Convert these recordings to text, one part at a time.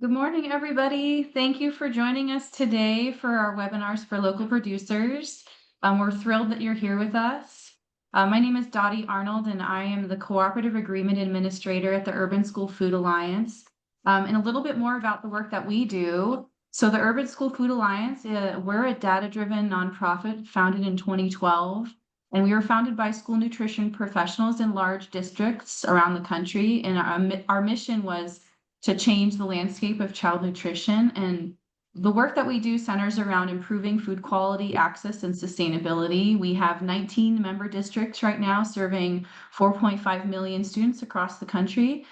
Good morning, everybody. Thank you for joining us today for our webinars for local producers. We're thrilled that you're here with us. My name is Dottie Arnold, and I am the Cooperative Agreement Administrator at the Urban School Food Alliance. And a little bit more about the work that we do. So the Urban School Food Alliance, we're a data-driven nonprofit founded in 2012. And we were founded by school nutrition professionals in large districts around the country. And our mission was to change the landscape of child nutrition. And the work that we do centers around improving food quality, access, and sustainability. We have 19 member districts right now serving 4.5 million students across the country.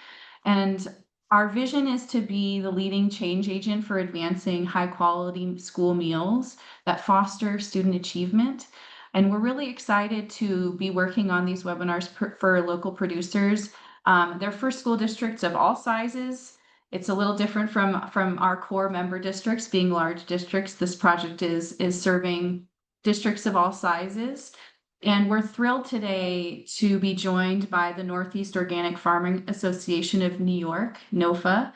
And our vision is to be the leading change agent for advancing high quality school meals that foster student achievement. And we're really excited to be working on these webinars for local producers. They're for school districts of all sizes. It's a little different from our core member districts being large districts. This project is serving districts of all sizes. And we're thrilled today to be joined by the Northeast Organic Farming Association of New York, NOFA.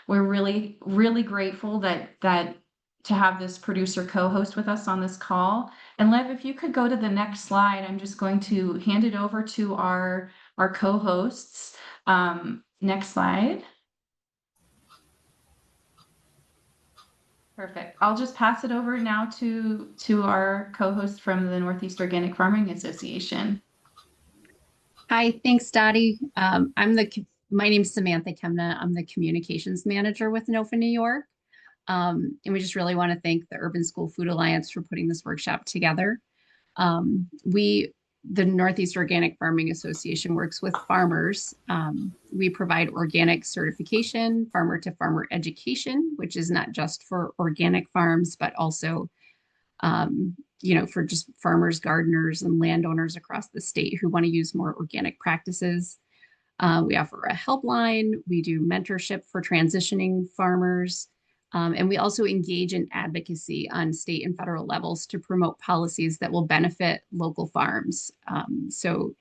We're really, really grateful that to have this producer co-host with us on this call. And Lev, if you could go to the next slide, I'm just going to hand it over to our co-hosts. Next slide. Perfect. I'll just pass it over now to our co-host from the Northeast Organic Farming Association. Hi, thanks, Dottie. My name's Samantha Kemna. I'm the communications manager with NOFA-New York. And we just really want to thank the Urban School Food Alliance for putting this workshop together. The Northeast Organic Farming Association works with farmers. We provide organic certification, farmer-to-farmer education, which is not just for organic farms, but also, for just farmers, gardeners, and landowners across the state who want to use more organic practices. We offer a helpline. We do mentorship for transitioning farmers. And we also engage in advocacy on state and federal levels to promote policies that will benefit local farms. So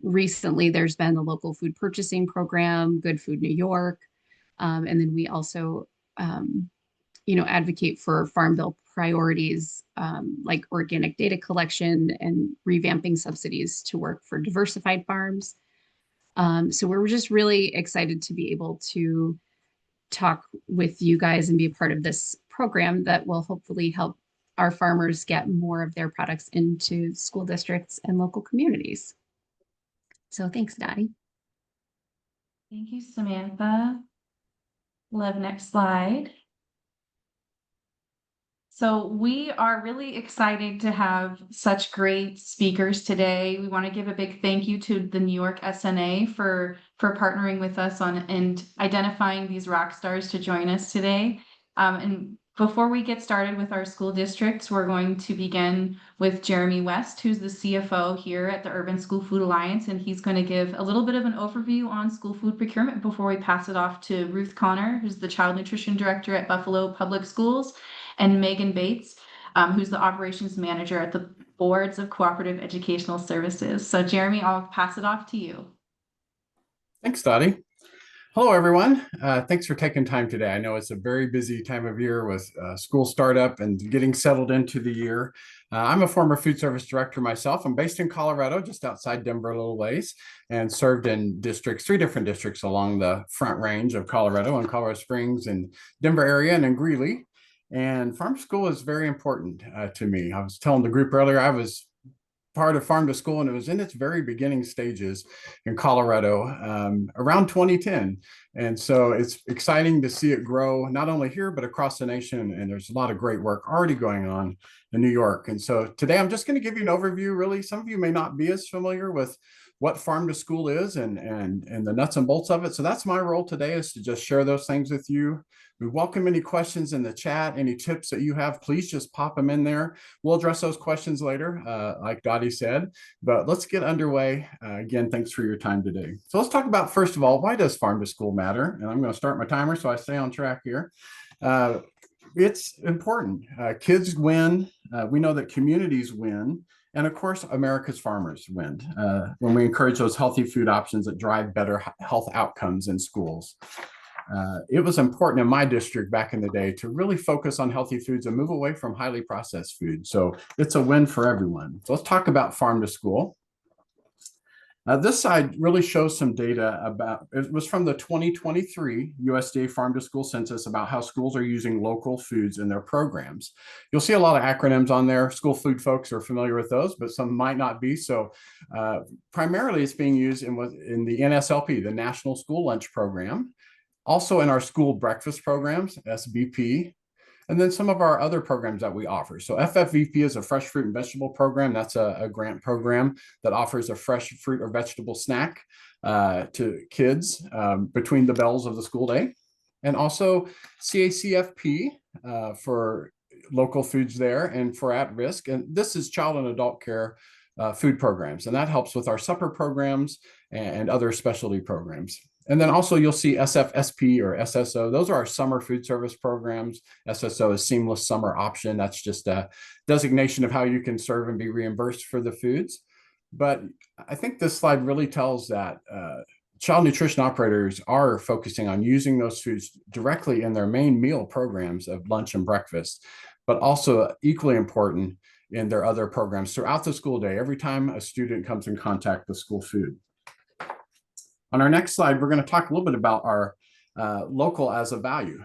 recently there's been the local food purchasing program, Good Food New York. And then we also, advocate for Farm Bill priorities like organic data collection and revamping subsidies to work for diversified farms. So we're just really excited to be able to talk with you guys and be a part of this program that will hopefully help our farmers get more of their products into school districts and local communities. So thanks, Dottie. Thank you, Samantha. Lev, next slide. So we are really excited to have such great speakers today. We want to give a big thank you to the New York SNA for partnering with us on and identifying these rock stars to join us today. And before we get started with our school districts, we're going to begin with Jeremy West, who's the CFO here at the Urban School Food Alliance, and he's going to give a little bit of an overview on school food procurement before we pass it off to Ruth Connor, who's the Child Nutrition Director at Buffalo Public Schools, and Megan Bates, who's the Operations Manager at the Boards of Cooperative Educational Services. So Jeremy, I'll pass it off to you. Thanks, Dottie. Hello, everyone. Thanks for taking time today. I know it's a very busy time of year with school startup and getting settled into the year. I'm a former food service director myself. I'm based in Colorado, just outside Denver a little ways, and served in three different districts along the Front Range of Colorado in Colorado Springs and Denver area and in Greeley. And farm school is very important to me. I was telling the group earlier, I was part of Farm to School, and it was in its very beginning stages in Colorado around 2010. And so it's exciting to see it grow, not only here, but across the nation. And there's a lot of great work already going on in New York. And so today I'm just going to give you an overview. Really, some of you may not be as familiar with what Farm to School is and the nuts and bolts of it. So that's my role today, is to just share those things with you. We welcome any questions in the chat, any tips that you have, please just pop them in there. We'll address those questions later, like Dottie said, but let's get underway. Again, thanks for your time today. So let's talk about, first of all, why does Farm to School matter? And I'm going to start my timer so I stay on track here. It's important. Kids win. We know that communities win. And of course, America's farmers win when we encourage those healthy food options that drive better health outcomes in schools. it was important in my district back in the day to really focus on healthy foods and move away from highly processed food. So it's a win for everyone. So let's talk about farm to school. This side really shows some data about, it was from the 2023 USDA Farm to School Census about how schools are using local foods in their programs. You'll see a lot of acronyms on there. School food folks are familiar with those, but some might not be. So primarily it's being used in the NSLP, the National School Lunch Program, also in our school breakfast programs, SBP, and then some of our other programs that we offer. So FFVP is a fresh fruit and vegetable program. That's a grant program that offers a fresh fruit or vegetable snack to kids between the bells of the school day. And also CACFP for local foods there and for at-risk. And this is child and adult care food programs. And that helps with our supper programs and other specialty programs. And then also you'll see SFSP or SSO. Those are our summer food service programs. SSO is seamless summer option. That's just a designation of how you can serve and be reimbursed for the foods. But I think this slide really tells that child nutrition operators are focusing on using those foods directly in their main meal programs of lunch and breakfast, but also equally important in their other programs throughout the school day, every time a student comes in contact with school food. On our next slide, we're going to talk a little bit about our local as a value.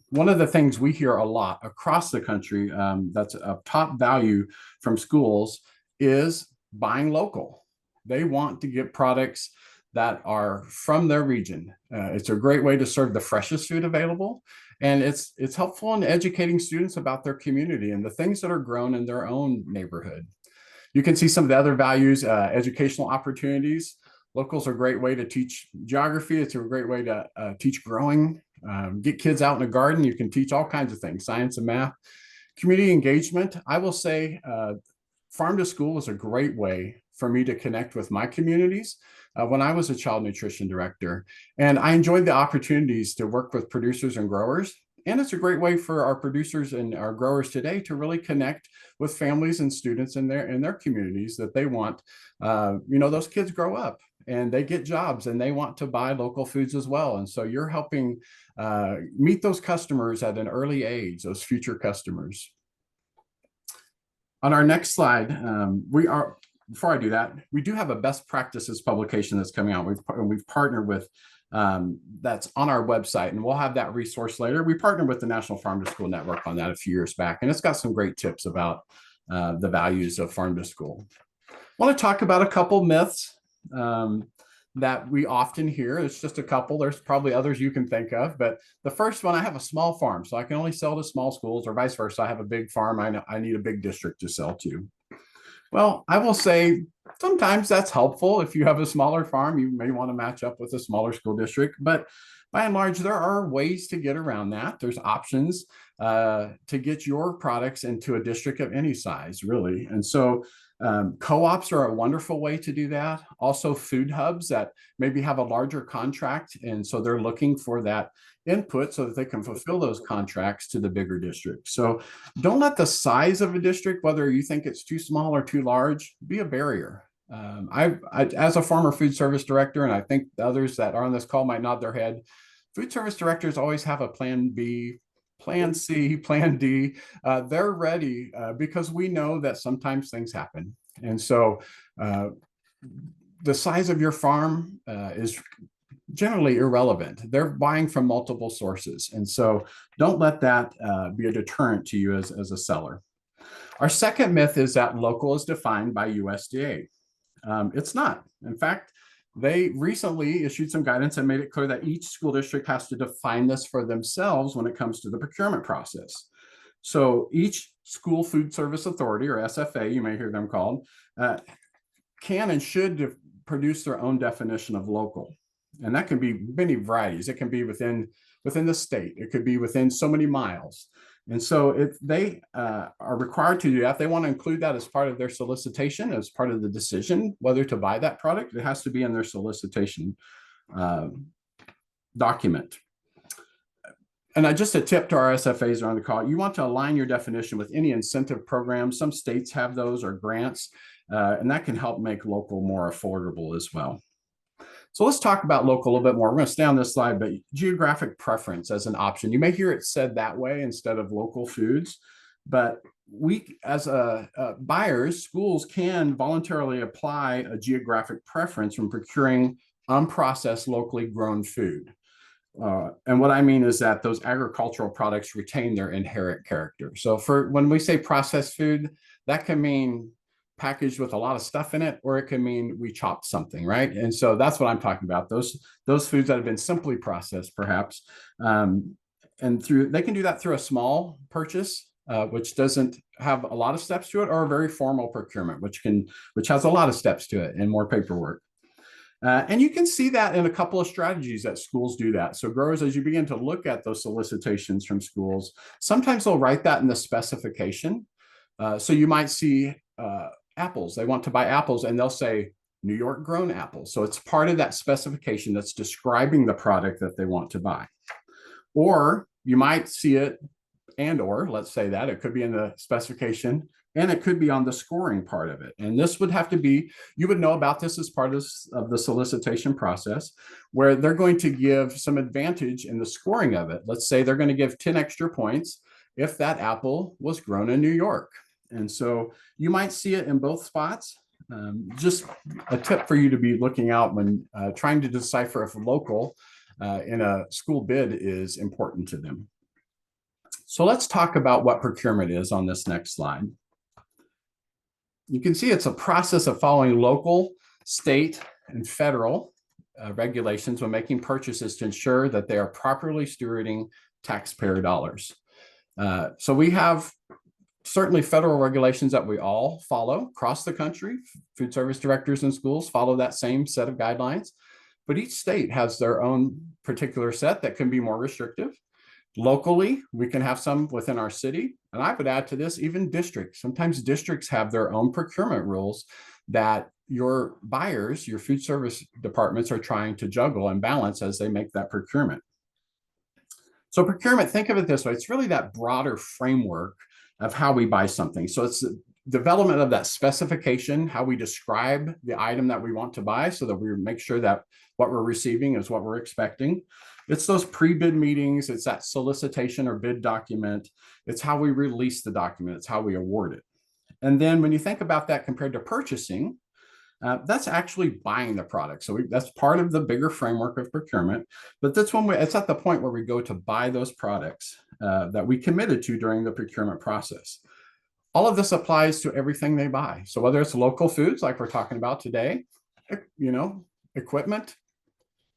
One of the things we hear a lot across the country that's a top value from schools is buying local. They want to get products that are from their region. It's a great way to serve the freshest food available. And it's helpful in educating students about their community and the things that are grown in their own neighborhood. You can see some of the other values, educational opportunities. Locals are a great way to teach geography. It's a great way to teach growing, get kids out in the garden. You can teach all kinds of things, science and math. Community engagement. I will say farm to school is a great way for me to connect with my communities when I was a child nutrition director. And I enjoyed the opportunities to work with producers and growers. And it's a great way for our producers and our growers today to really connect with families and students in their communities that they want. Those kids grow up and they get jobs and they want to buy local foods as well. And so you're helping meet those customers at an early age, those future customers. On our next slide, before I do that, we do have a best practices publication that's coming out. We've partnered with, that's on our website, and we'll have that resource later. We partnered with the National Farm to School Network on that a few years back, and it's got some great tips about the values of farm to school. I want to talk about a couple myths that we often hear. It's just a couple. There's probably others you can think of, but the first one, I have a small farm, so I can only sell to small schools, or vice versa. I have a big farm. I need a big district to sell to. Well, I will say sometimes that's helpful. If you have a smaller farm, you may want to match up with a smaller school district, but by and large, there are ways to get around that. There's options to get your products into a district of any size, really. And so co-ops are a wonderful way to do that. Also food hubs that maybe have a larger contract, and so they're looking for that input so that they can fulfill those contracts to the bigger district. So don't let the size of a district, whether you think it's too small or too large, be a barrier. I as a former food service director, and I think the others that are on this call might nod their head, food service directors always have a plan B, plan C, plan D. They're ready because we know that sometimes things happen. And so the size of your farm is generally irrelevant. They're buying from multiple sources. And so don't let that be a deterrent to you as a seller. Our second myth is that local is defined by USDA. It's not. In fact, they recently issued some guidance and made it clear that each school district has to define this for themselves when it comes to the procurement process. So each school food service authority, or SFA, you may hear them called, can and should produce their own definition of local. And that can be many varieties. It can be within the state. It could be within so many miles. And so if they are required to do that, they want to include that as part of their solicitation, as part of the decision whether to buy that product. It has to be in their solicitation document. And just a tip to our SFAs around the call, you want to align your definition with any incentive program. Some states have those, or grants, and that can help make local more affordable as well. So let's talk about local a little bit more. We're going to stay on this slide, but geographic preference as an option. You may hear it said that way instead of local foods, but we as buyers, schools can voluntarily apply a geographic preference when procuring unprocessed locally grown food. And what I mean is that those agricultural products retain their inherent character. So for when we say processed food, that can mean packaged with a lot of stuff in it, or it can mean we chopped something, right? And so that's what I'm talking about. Those foods that have been simply processed, perhaps, and they can do that through a small purchase, which doesn't have a lot of steps to it, or a very formal procurement, which has a lot of steps to it and more paperwork. And you can see that in a couple of strategies that schools do that. So growers, as you begin to look at those solicitations from schools, sometimes they'll write that in the specification. So you might see apples. They want to buy apples and they'll say New York grown apples. So it's part of that specification that's describing the product that they want to buy. Or you might see it or let's say that it could be in the specification and it could be on the scoring part of it. And this would have to be, you would know about this as part of the solicitation process, where they're going to give some advantage in the scoring of it. Let's say they're going to give 10 extra points if that apple was grown in New York. And so you might see it in both spots. Just a tip for you to be looking out when trying to decipher if local in a school bid is important to them. So let's talk about what procurement is on this next slide. You can see it's a process of following local, state, and federal regulations when making purchases to ensure that they are properly stewarding taxpayer dollars. So we have certainly federal regulations that we all follow across the country. Food service directors in schools follow that same set of guidelines, but each state has their own particular set that can be more restrictive. Locally, we can have some within our city. And I would add to this, even districts. Sometimes districts have their own procurement rules that your buyers, your food service departments are trying to juggle and balance as they make that procurement. So procurement, think of it this way. It's really that broader framework of how we buy something. So it's the development of that specification, how we describe the item that we want to buy so that we make sure that what we're receiving is what we're expecting. It's those pre-bid meetings. It's that solicitation or bid document. It's how we release the document. It's how we award it. And then when you think about that compared to purchasing, that's actually buying the product. So that's part of the bigger framework of procurement. But that's when it's at the point where we go to buy those products that we committed to during the procurement process. All of this applies to everything they buy. So whether it's local foods, like we're talking about today, equipment,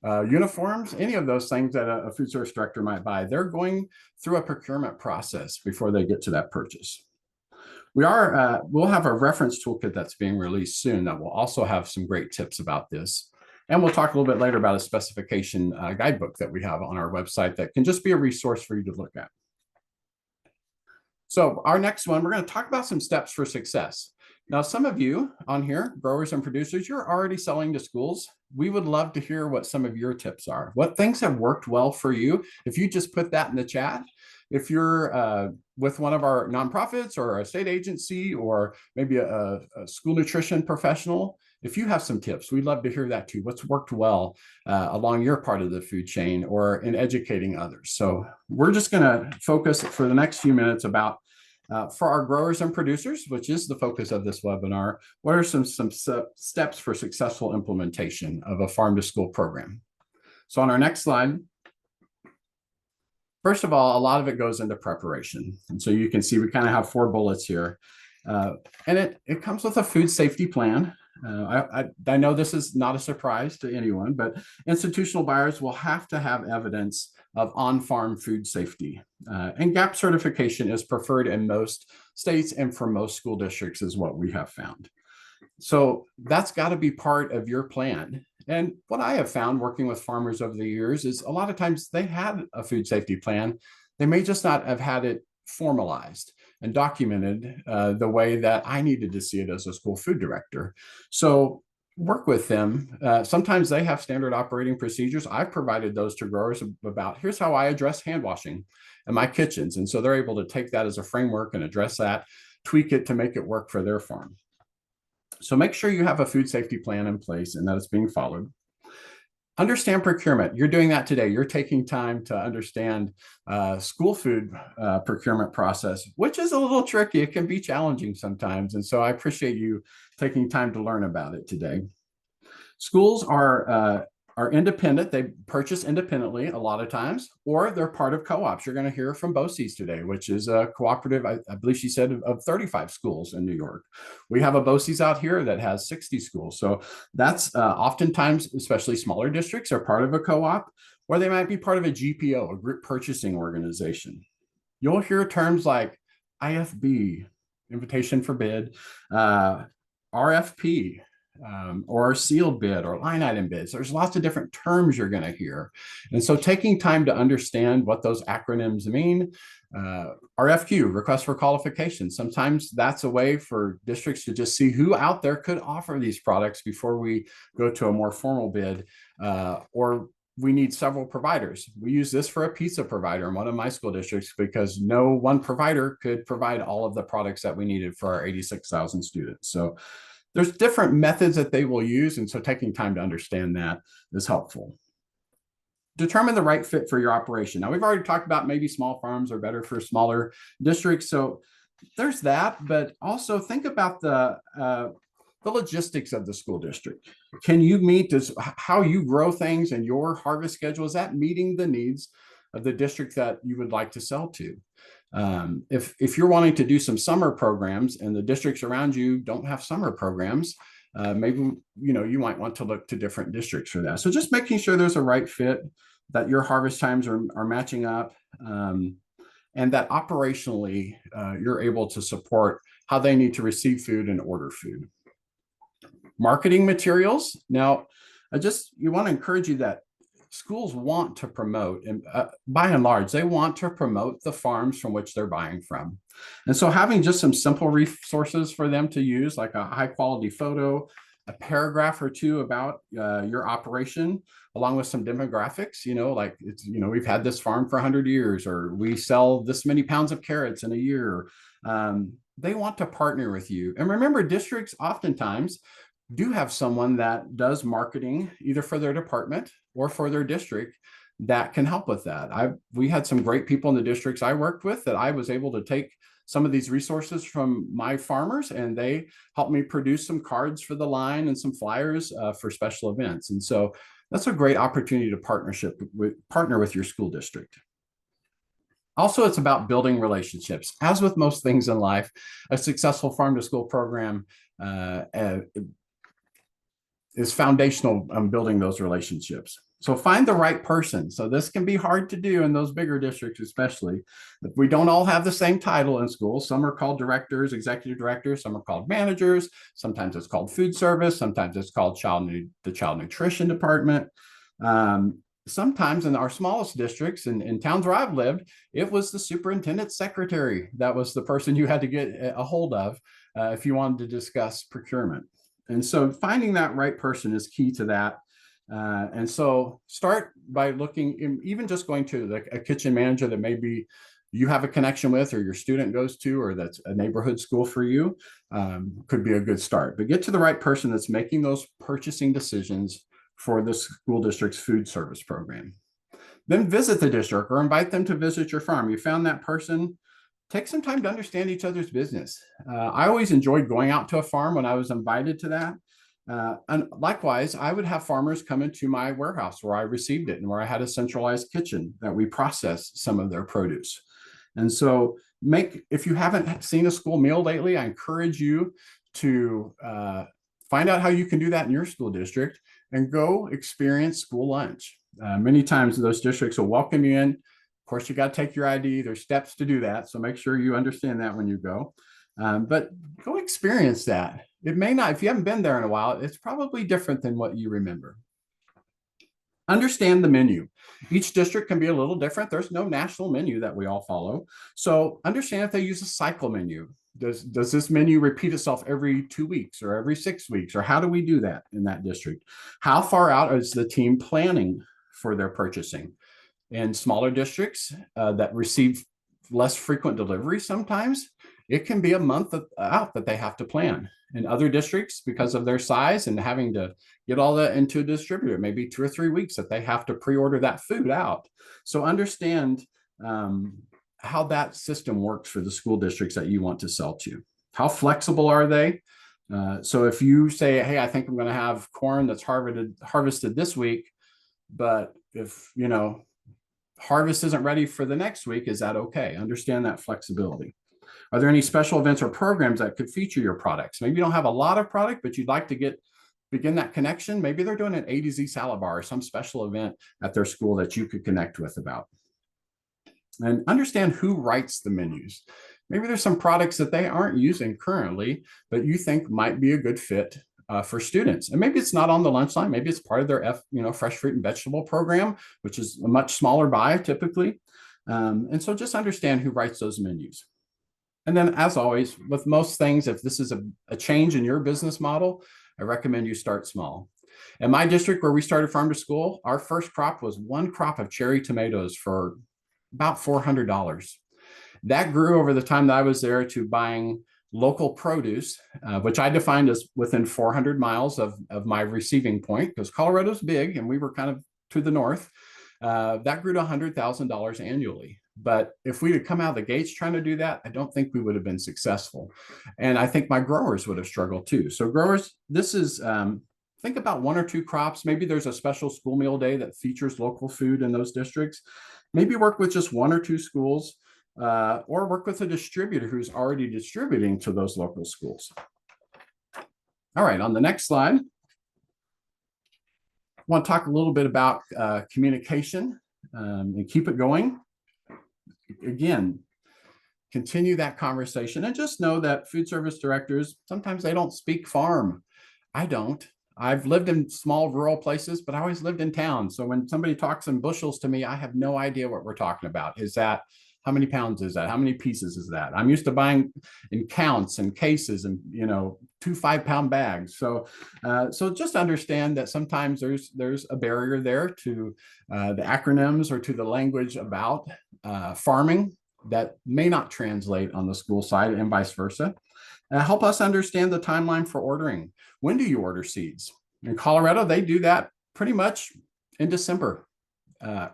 uniforms, any of those things that a food service director might buy, they're going through a procurement process before they get to that purchase. We'll have a reference toolkit that's being released soon that will also have some great tips about this. And we'll talk a little bit later about a specification guidebook that we have on our website that can just be a resource for you to look at. So our next one, we're going to talk about some steps for success. Now, some of you on here, growers and producers, you're already selling to schools. We would love to hear what some of your tips are. What things have worked well for you? If you just put that in the chat. If you're with one of our nonprofits or a state agency or maybe a school nutrition professional, if you have some tips, we'd love to hear that too. What's worked well along your part of the food chain or in educating others? So we're just going to focus for the next few minutes about for our growers and producers, which is the focus of this webinar, what are some steps for successful implementation of a farm to school program? So on our next slide, first of all, a lot of it goes into preparation. And so you can see we kind of have 4 bullets here. And it comes with a food safety plan. I know this is not a surprise to anyone, but institutional buyers will have to have evidence of on-farm food safety. And GAP certification is preferred in most states and for most school districts is what we have found. So that's got to be part of your plan. And what I have found working with farmers over the years is a lot of times they had a food safety plan. They may just not have had it formalized and documented the way that I needed to see it as a school food director. So work with them. Sometimes they have standard operating procedures. I've provided those to growers about here's how I address hand washing in my kitchens. And so they're able to take that as a framework and address that, tweak it to make it work for their farm. So make sure you have a food safety plan in place and that it's being followed. Understand procurement. You're doing that today. You're taking time to understand school food procurement process, which is a little tricky. It can be challenging sometimes. And so I appreciate you taking time to learn about it today. Schools are independent. They purchase independently a lot of times, or they're part of co-ops. You're going to hear from BOCES today, which is a cooperative, I believe she said, of 35 schools in New York. We have a BOCES out here that has 60 schools. So that's oftentimes, especially smaller districts, are part of a co-op, or they might be part of a GPO, a group purchasing organization. You'll hear terms like IFB, invitation for bid, RFP, or sealed bid or line item bids. There's lots of different terms you're going to hear. And so taking time to understand what those acronyms mean, RFQ, request for qualification. Sometimes that's a way for districts to just see who out there could offer these products before we go to a more formal bid, or we need several providers. We use this for a pizza provider in one of my school districts because no one provider could provide all of the products that we needed for our 86,000 students. So there's different methods that they will use. And so taking time to understand that is helpful. Determine the right fit for your operation. Now, we've already talked about maybe small farms are better for smaller districts. So there's that, but also think about the logistics of the school district. Can you meet how you grow things and your harvest schedule? Is that meeting the needs of the district that you would like to sell to? If you're wanting to do some summer programs and the districts around you don't have summer programs, maybe you might want to look to different districts for that. So just making sure there's a right fit, that your harvest times are matching up, and that operationally you're able to support how they need to receive food and order food. Marketing materials. Now, you want to encourage you that schools want to promote, and by and large, they want to promote the farms from which they're buying from. And so having just some simple resources for them to use, like a high quality photo, a paragraph or two about your operation, along with some demographics, like we've had this farm for 100 years, or we sell this many pounds of carrots in a year. They want to partner with you. And remember, districts oftentimes do have someone that does marketing either for their department or for their district that can help with that. We had some great people in the districts I worked with that I was able to take some of these resources from my farmers, and they helped me produce some cards for the line and some flyers for special events. And so that's a great opportunity to partner with your school district. Also, it's about building relationships. As with most things in life, a successful farm to school program is foundational on building those relationships. So find the right person. So this can be hard to do in those bigger districts, especially. We don't all have the same title in school. Some are called directors, executive directors. Some are called managers. Sometimes it's called food service. Sometimes it's called the child nutrition department. Sometimes in our smallest districts in towns where I've lived, it was the superintendent's secretary. That was the person you had to get a hold of if you wanted to discuss procurement. And so finding that right person is key to that. And so start by looking, even just going to a kitchen manager that maybe you have a connection with, or your student goes to, or that's a neighborhood school for you, could be a good start. But get to the right person that's making those purchasing decisions for the school district's food service program. Then visit the district or invite them to visit your farm. You found that person. Take some time to understand each other's business. I always enjoyed going out to a farm when I was invited to that. And likewise, I would have farmers come into my warehouse where I received it and where I had a centralized kitchen that we processed some of their produce. And so if you haven't seen a school meal lately, I encourage you to find out how you can do that in your school district and go experience school lunch. Many times those districts will welcome you in. Of course, you got to take your ID. There's steps to do that. So make sure you understand that when you go. But go experience that. It may not, if you haven't been there in a while, it's probably different than what you remember. Understand the menu. Each district can be a little different. There's no national menu that we all follow. So understand if they use a cycle menu. Does this menu repeat itself every 2 weeks or every 6 weeks? Or how do we do that in that district? How far out is the team planning for their purchasing? In smaller districts that receive less frequent delivery sometimes, it can be a month out that they have to plan. In other districts, because of their size and having to get all that into a distributor, maybe 2 or 3 weeks that they have to pre-order that food out. So understand how that system works for the school districts that you want to sell to. How flexible are they? So if you say, hey, I think I'm going to have corn that's harvested this week, but if, harvest isn't ready for the next week, is that okay? Understand that flexibility. Are there any special events or programs that could feature your products? Maybe you don't have a lot of product, but you'd like to begin that connection. Maybe they're doing an A to Z salad bar or some special event at their school that you could connect with about. And understand who writes the menus. Maybe there's some products that they aren't using currently, but you think might be a good fit for students. And maybe it's not on the lunch line. Maybe it's part of their fresh fruit and vegetable program, which is a much smaller buy typically. And so just understand who writes those menus. And then, as always, with most things, if this is a change in your business model, I recommend you start small. In my district where we started farm to school, our first crop was one crop of cherry tomatoes for about $400. That grew over the time that I was there to buying local produce, which I defined as within 400 miles of my receiving point, because Colorado's big and we were kind of to the north. That grew to $100,000 annually. But if we had come out of the gates trying to do that, I don't think we would have been successful. And I think my growers would have struggled too. So growers, this is, think about 1 or 2 crops. Maybe there's a special school meal day that features local food in those districts. Maybe work with just 1 or 2 schools, or work with a distributor who's already distributing to those local schools. All right, on the next slide, I want to talk a little bit about communication and keep it going. Again, continue that conversation and just know that food service directors, sometimes they don't speak farm. I don't. I've lived in small rural places, but I always lived in town. So when somebody talks in bushels to me, I have no idea what we're talking about. Is that, how many pounds is that? How many pieces is that? I'm used to buying in counts and cases and, 2 5-pound bags. So just understand that sometimes there's a barrier there to the acronyms or to the language about farming that may not translate on the school side and vice versa. Help us understand the timeline for ordering. When do you order seeds? In Colorado, they do that pretty much in December,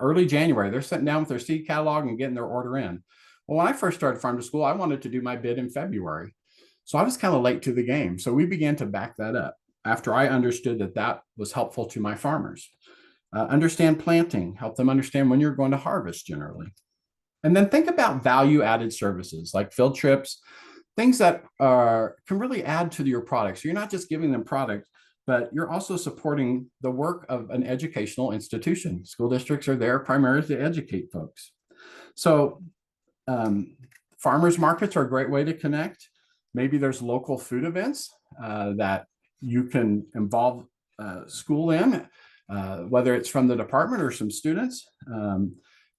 early January. They're sitting down with their seed catalog and getting their order in. Well, when I first started farm to school, I wanted to do my bid in February. So I was kind of late to the game. So we began to back that up after I understood that that was helpful to my farmers. Understand planting, help them understand when you're going to harvest generally. And then think about value-added services like field trips, things that can really add to your product. So you're not just giving them product, but you're also supporting the work of an educational institution. School districts are there primarily to educate folks. So farmers markets are a great way to connect. Maybe there's local food events that you can involve school in, whether it's from the department or some students.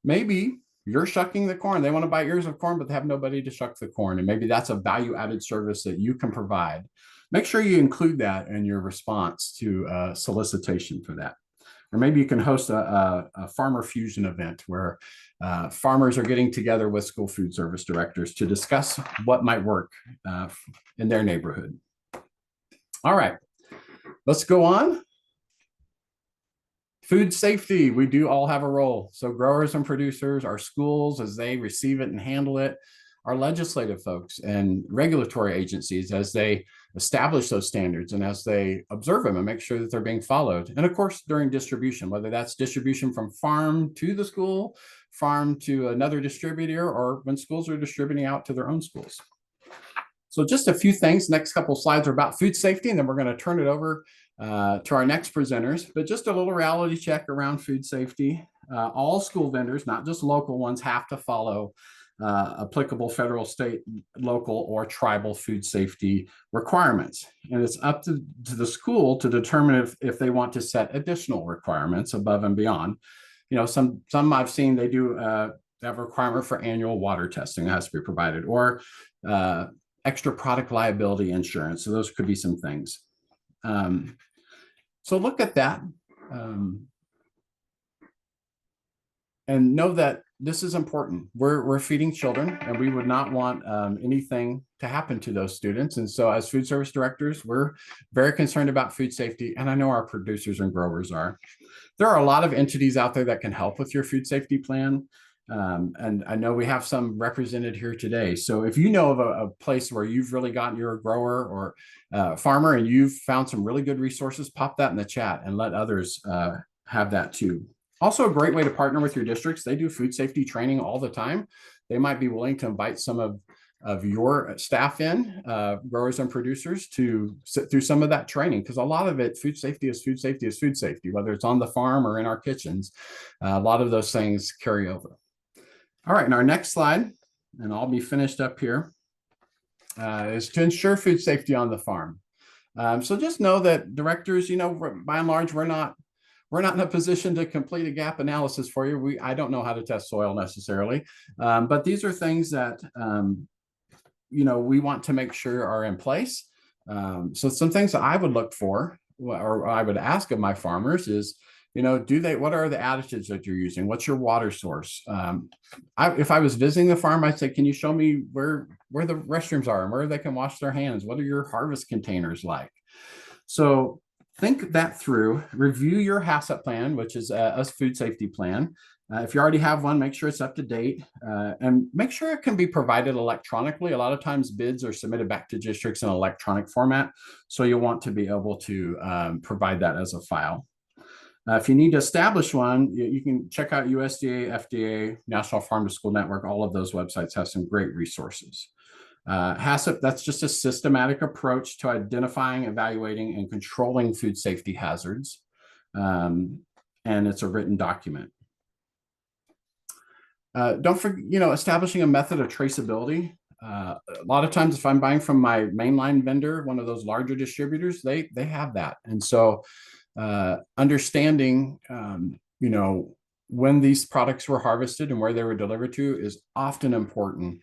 Maybe you're shucking the corn. They want to buy ears of corn, but they have nobody to shuck the corn. And maybe that's a value-added service that you can provide. Make sure you include that in your response to solicitation for that. Or maybe you can host a farmer fusion event where farmers are getting together with school food service directors to discuss what might work in their neighborhood. All right, let's go on. Food safety, we do all have a role. So growers and producers, our schools as they receive it and handle it, our legislative folks and regulatory agencies as they establish those standards and as they observe them and make sure that they're being followed. And of course, during distribution, whether that's distribution from farm to the school, farm to another distributor, or when schools are distributing out to their own schools. So just a few things. Next couple of slides are about food safety, and then we're going to turn it over to our next presenters. But just a little reality check around food safety. All school vendors, not just local ones, have to follow applicable federal, state, local, or tribal food safety requirements. And it's up to the school to determine if they want to set additional requirements above and beyond. Some I've seen they do have a requirement for annual water testing that has to be provided, or extra product liability insurance. So those could be some things. So look at that and know that this is important. We're feeding children, and we would not want anything to happen to those students. And so as food service directors, we're very concerned about food safety, and I know our producers and growers are. There are a lot of entities out there that can help with your food safety plan. And I know we have some represented here today. So if you know of a place where you've really gotten, you're a grower or farmer and you've found some really good resources, pop that in the chat and let others have that too. Also a great way to partner with your districts. They do food safety training all the time. They might be willing to invite some of your staff in, growers and producers, to sit through some of that training, because a lot of it, food safety is food safety is food safety, whether it's on the farm or in our kitchens. A lot of those things carry over. All right, and our next slide, and I'll be finished up here, is to ensure food safety on the farm. So just know that directors, by and large, we're not in a position to complete a gap analysis for you. I don't know how to test soil necessarily, but these are things that we want to make sure are in place. So some things that I would look for, or I would ask of my farmers is, what are the additives that you're using? What's your water source? If I was visiting the farm, I'd say, can you show me where the restrooms are and where they can wash their hands? What are your harvest containers like? So think that through, review your HACCP plan, which is a food safety plan. If you already have one, make sure it's up to date, and make sure it can be provided electronically. A lot of times bids are submitted back to districts in electronic format. So you'll want to be able to provide that as a file. If you need to establish one, you can check out USDA, FDA, National Farm to School Network. All of those websites have some great resources. HACCP, that's just a systematic approach to identifying, evaluating, and controlling food safety hazards. And it's a written document. Don't forget, establishing a method of traceability. A lot of times if I'm buying from my mainline vendor, one of those larger distributors, they have that. And so understanding, when these products were harvested and where they were delivered to is often important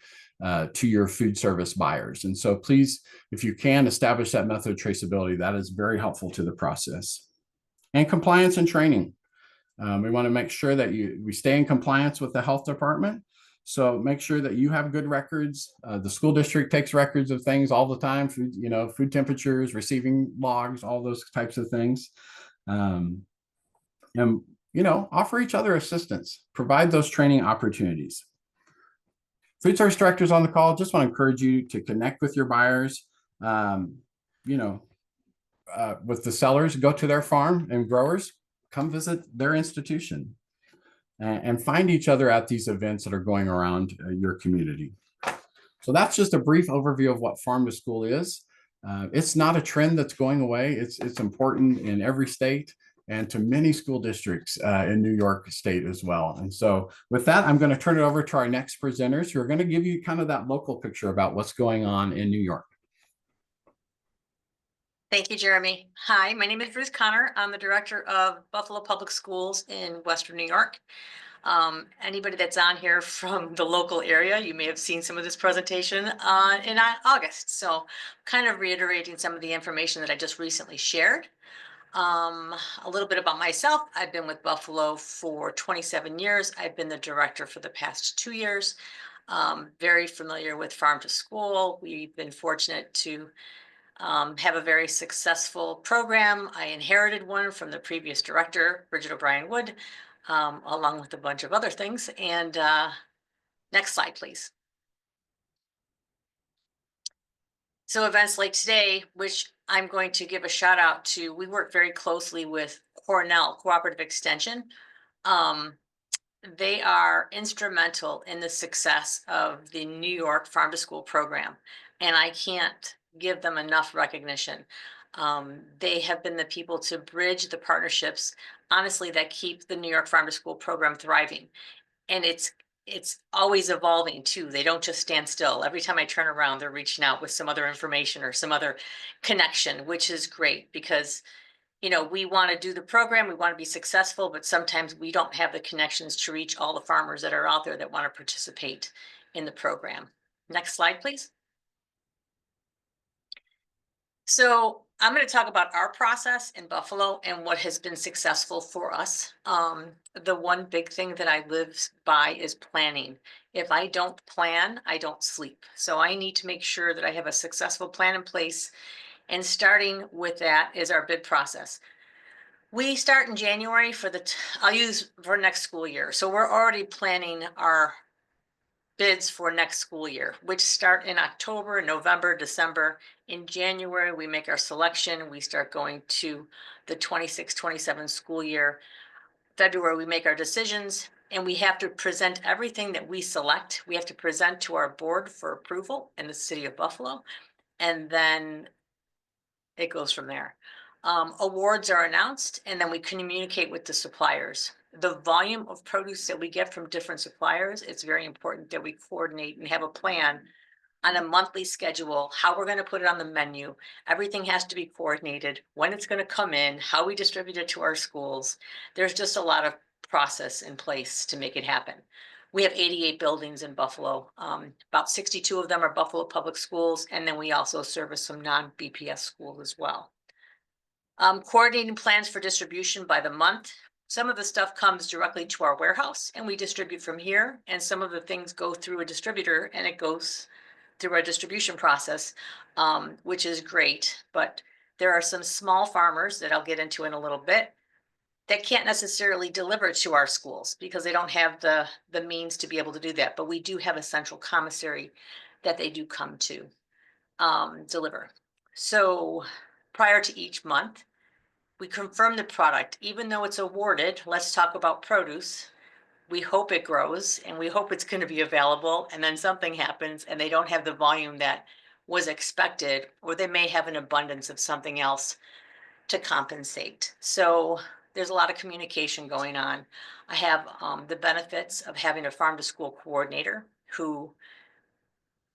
to your food service buyers. And so please, if you can establish that method of traceability, that is very helpful to the process. And compliance and training. We want to make sure that we stay in compliance with the health department. So make sure that you have good records. The school district takes records of things all the time, food temperatures, receiving logs, all those types of things. And offer each other assistance, provide those training opportunities. Food service directors on the call, just want to encourage you to connect with your buyers, with the sellers, go to their farm, and growers, come visit their institution and find each other at these events that are going around your community. So that's just a brief overview of what farm to school is. It's not a trend that's going away. It's important in every state and to many school districts in New York State as well. And so with that, I'm going to turn it over to our next presenters who are going to give you kind of that local picture about what's going on in New York. Thank you, Jeremy. Hi, my name is Ruth Connor. I'm the director of Buffalo Public Schools in Western New York. Anybody that's on here from the local area, you may have seen some of this presentation in August. So kind of reiterating some of the information that I just recently shared. A little bit about myself. I've been with Buffalo for 27 years. I've been the director for the past 2 years. Very familiar with Farm to School. We've been fortunate to have a very successful program. I inherited one from the previous director, Bridget O'Brien Wood, along with a bunch of other things. And next slide, please. So events like today, which I'm going to give a shout out to, we work very closely with Cornell Cooperative Extension. They are instrumental in the success of the New York Farm to School program, and I can't give them enough recognition. They have been the people to bridge the partnerships, honestly, that keep the New York Farm to School program thriving. And it's always evolving too. They don't just stand still. Every time I turn around, they're reaching out with some other information or some other connection, which is great because we want to do the program, we want to be successful, but sometimes we don't have the connections to reach all the farmers that are out there that want to participate in the program. Next slide, please. So I'm going to talk about our process in Buffalo and what has been successful for us. The one big thing that I live by is planning. If I don't plan, I don't sleep. So I need to make sure that I have a successful plan in place. And starting with that is our bid process. We start in January for I'll use for next school year. So we're already planning our bids for next school year, which start in October, November, December. In January, we make our selection. We start going to the 26-27 school year. February, we make our decisions, and we have to present everything that we select. We have to present to our board for approval in the city of Buffalo, and then it goes from there. Awards are announced, and then we communicate with the suppliers. The volume of produce that we get from different suppliers, it's very important that we coordinate and have a plan on a monthly schedule, how we're going to put it on the menu. Everything has to be coordinated, when it's going to come in, how we distribute it to our schools. There's just a lot of process in place to make it happen. We have 88 buildings in Buffalo. About 62 of them are Buffalo Public Schools, and then we also service some non-BPS schools as well. Coordinating plans for distribution by the month. Some of the stuff comes directly to our warehouse and we distribute from here. And some of the things go through a distributor and it goes through our distribution process, which is great. But there are some small farmers that I'll get into in a little bit that can't necessarily deliver to our schools because they don't have the means to be able to do that. But we do have a central commissary that they do come to deliver. So prior to each month, we confirm the product, even though it's awarded. Let's talk about produce. We hope it grows and we hope it's going to be available, and then something happens and they don't have the volume that was expected, or they may have an abundance of something else to compensate. So there's a lot of communication going on. I have the benefits of having a farm to school coordinator who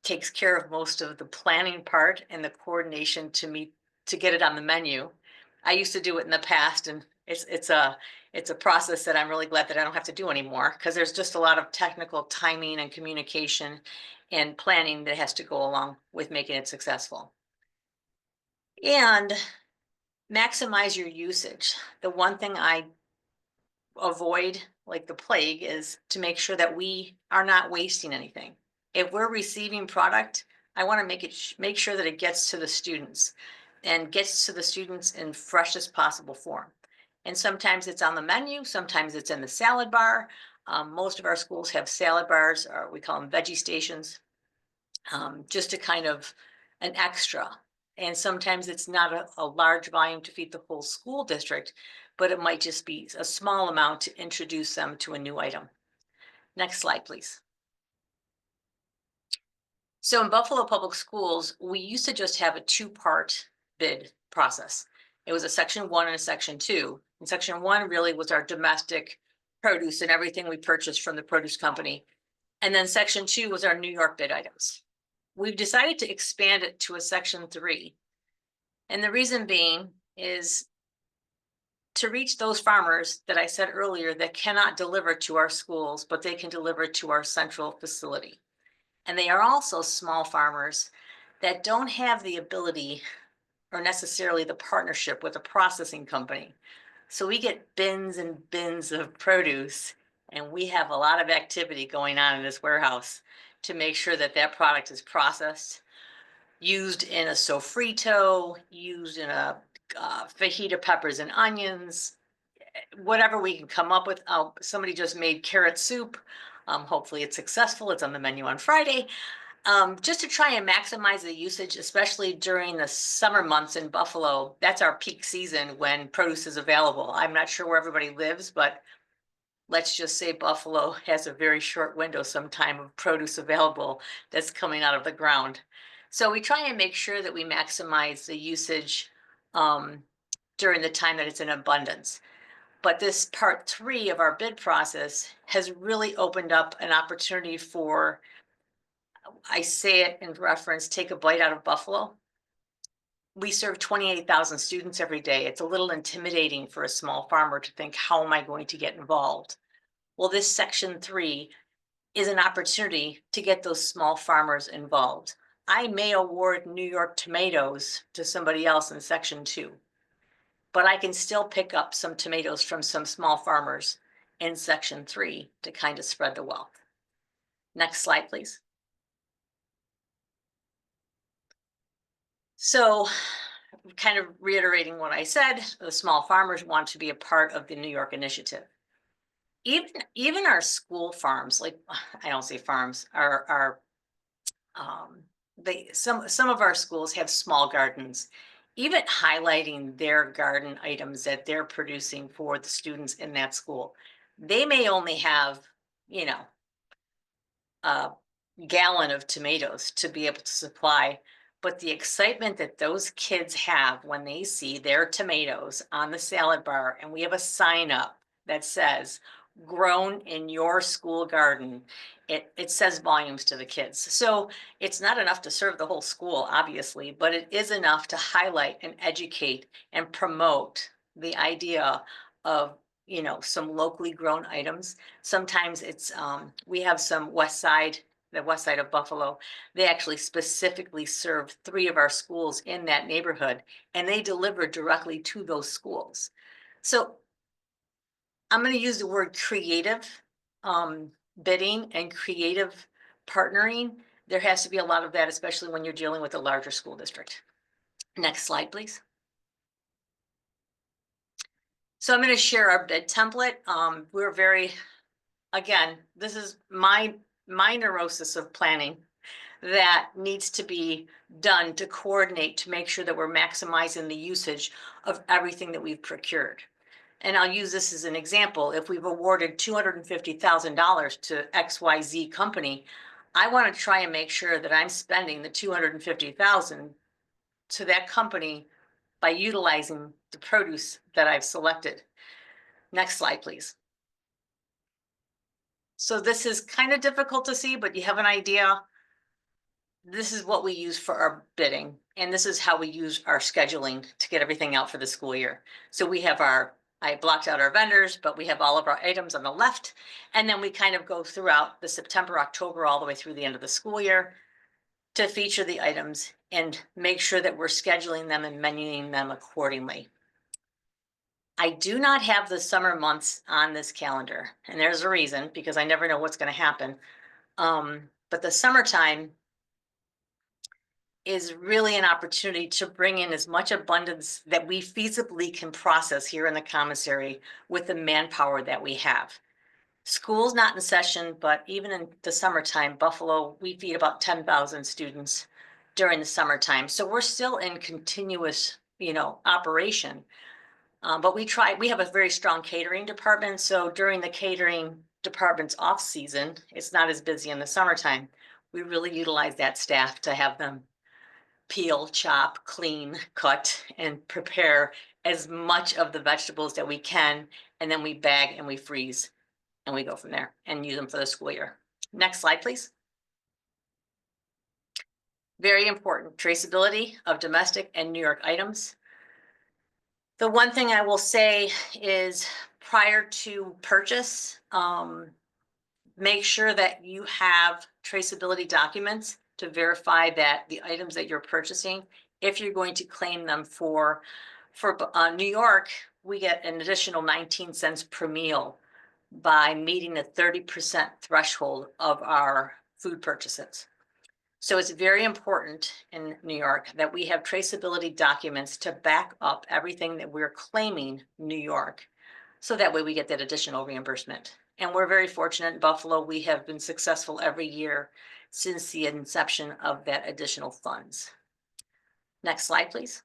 takes care of most of the planning part and the coordination to get it on the menu. I used to do it in the past, and it's a process that I'm really glad that I don't have to do anymore, because there's just a lot of technical timing and communication and planning that has to go along with making it successful. And maximize your usage. The one thing I avoid like the plague is to make sure that we are not wasting anything. If we're receiving product, I want to make sure that it gets to the students and gets to the students in freshest possible form. And sometimes it's on the menu, sometimes it's in the salad bar. Most of our schools have salad bars, or we call them veggie stations, just to kind of an extra. And sometimes it's not a large volume to feed the whole school district, but it might just be a small amount to introduce them to a new item. Next slide, please. So in Buffalo Public Schools, we used to just have a two-part bid process. It was a section 1 and a section 2. And section 1 really was our domestic produce and everything we purchased from the produce company. And then section 2 was our New York bid items. We've decided to expand it to a section 3. And the reason being is to reach those farmers that I said earlier that cannot deliver to our schools, but they can deliver to our central facility. And they are also small farmers that don't have the ability or necessarily the partnership with a processing company. So we get bins and bins of produce, and we have a lot of activity going on in this warehouse to make sure that that product is processed, used in a sofrito, used in a fajita peppers and onions, whatever we can come up with. Somebody just made carrot soup. Hopefully it's successful. It's on the menu on Friday. Just to try and maximize the usage, especially during the summer months in Buffalo. That's our peak season when produce is available. I'm not sure where everybody lives, but let's just say Buffalo has a very short window sometime of produce available that's coming out of the ground. So we try and make sure that we maximize the usage during the time that it's in abundance. But this part 3 of our bid process has really opened up an opportunity for, I say it in reference, take a bite out of Buffalo. We serve 28,000 students every day. It's a little intimidating for a small farmer to think, how am I going to get involved? Well, this section 3 is an opportunity to get those small farmers involved. I may award New York tomatoes to somebody else in section 2, but I can still pick up some tomatoes from some small farmers in section 3 to kind of spread the wealth. Next slide, please. So kind of reiterating what I said, the small farmers want to be a part of the New York initiative. Even our school farms, like I don't say farms, are some of our schools have small gardens. Even highlighting their garden items that they're producing for the students in that school. They may only have, you know, a gallon of tomatoes to be able to supply, but the excitement that those kids have when they see their tomatoes on the salad bar, and we have a sign up that says grown in your school garden, it says volumes to the kids. So it's not enough to serve the whole school, obviously, but it is enough to highlight and educate and promote the idea of, you know, some locally grown items. Sometimes it's we have some the west side of Buffalo. They actually specifically serve 3 of our schools in that neighborhood, and they deliver directly to those schools. So I'm going to use the word creative bidding and creative partnering. There has to be a lot of that, especially when you're dealing with a larger school district. Next slide, please. So I'm going to share our bid template. We're very, again, this is my neurosis of planning that needs to be done to coordinate to make sure that we're maximizing the usage of everything that we've procured. And I'll use this as an example. If we've awarded $250,000 to XYZ company, I want to try and make sure that I'm spending the $250,000 to that company by utilizing the produce that I've selected. Next slide, please. So this is kind of difficult to see, but you have an idea. This is what we use for our bidding, and this is how we use our scheduling to get everything out for the school year. So we have I blocked out our vendors, but we have all of our items on the left, and then we kind of go throughout the September, October, all the way through the end of the school year to feature the items and make sure that we're scheduling them and menuing them accordingly. I do not have the summer months on this calendar, and there's a reason, because I never know what's going to happen. But the summertime is really an opportunity to bring in as much abundance that we feasibly can process here in the commissary with the manpower that we have. School's not in session, but even in the summertime, Buffalo, we feed about 10,000 students during the summertime. So we're still in continuous, you know, operation. But we have a very strong catering department. So during the catering department's off season, it's not as busy in the summertime. We really utilize that staff to have them peel, chop, clean, cut, and prepare as much of the vegetables that we can. And then we bag and we freeze and we go from there and use them for the school year. Next slide, please. Very important, traceability of domestic and New York items. The one thing I will say is prior to purchase, make sure that you have traceability documents to verify that the items that you're purchasing, if you're going to claim them for New York, we get an additional 19 cents per meal by meeting the 30% threshold of our food purchases. So it's very important in New York that we have traceability documents to back up everything that we're claiming New York. So that way we get that additional reimbursement. And we're very fortunate in Buffalo. We have been successful every year since the inception of that additional funds. Next slide, please.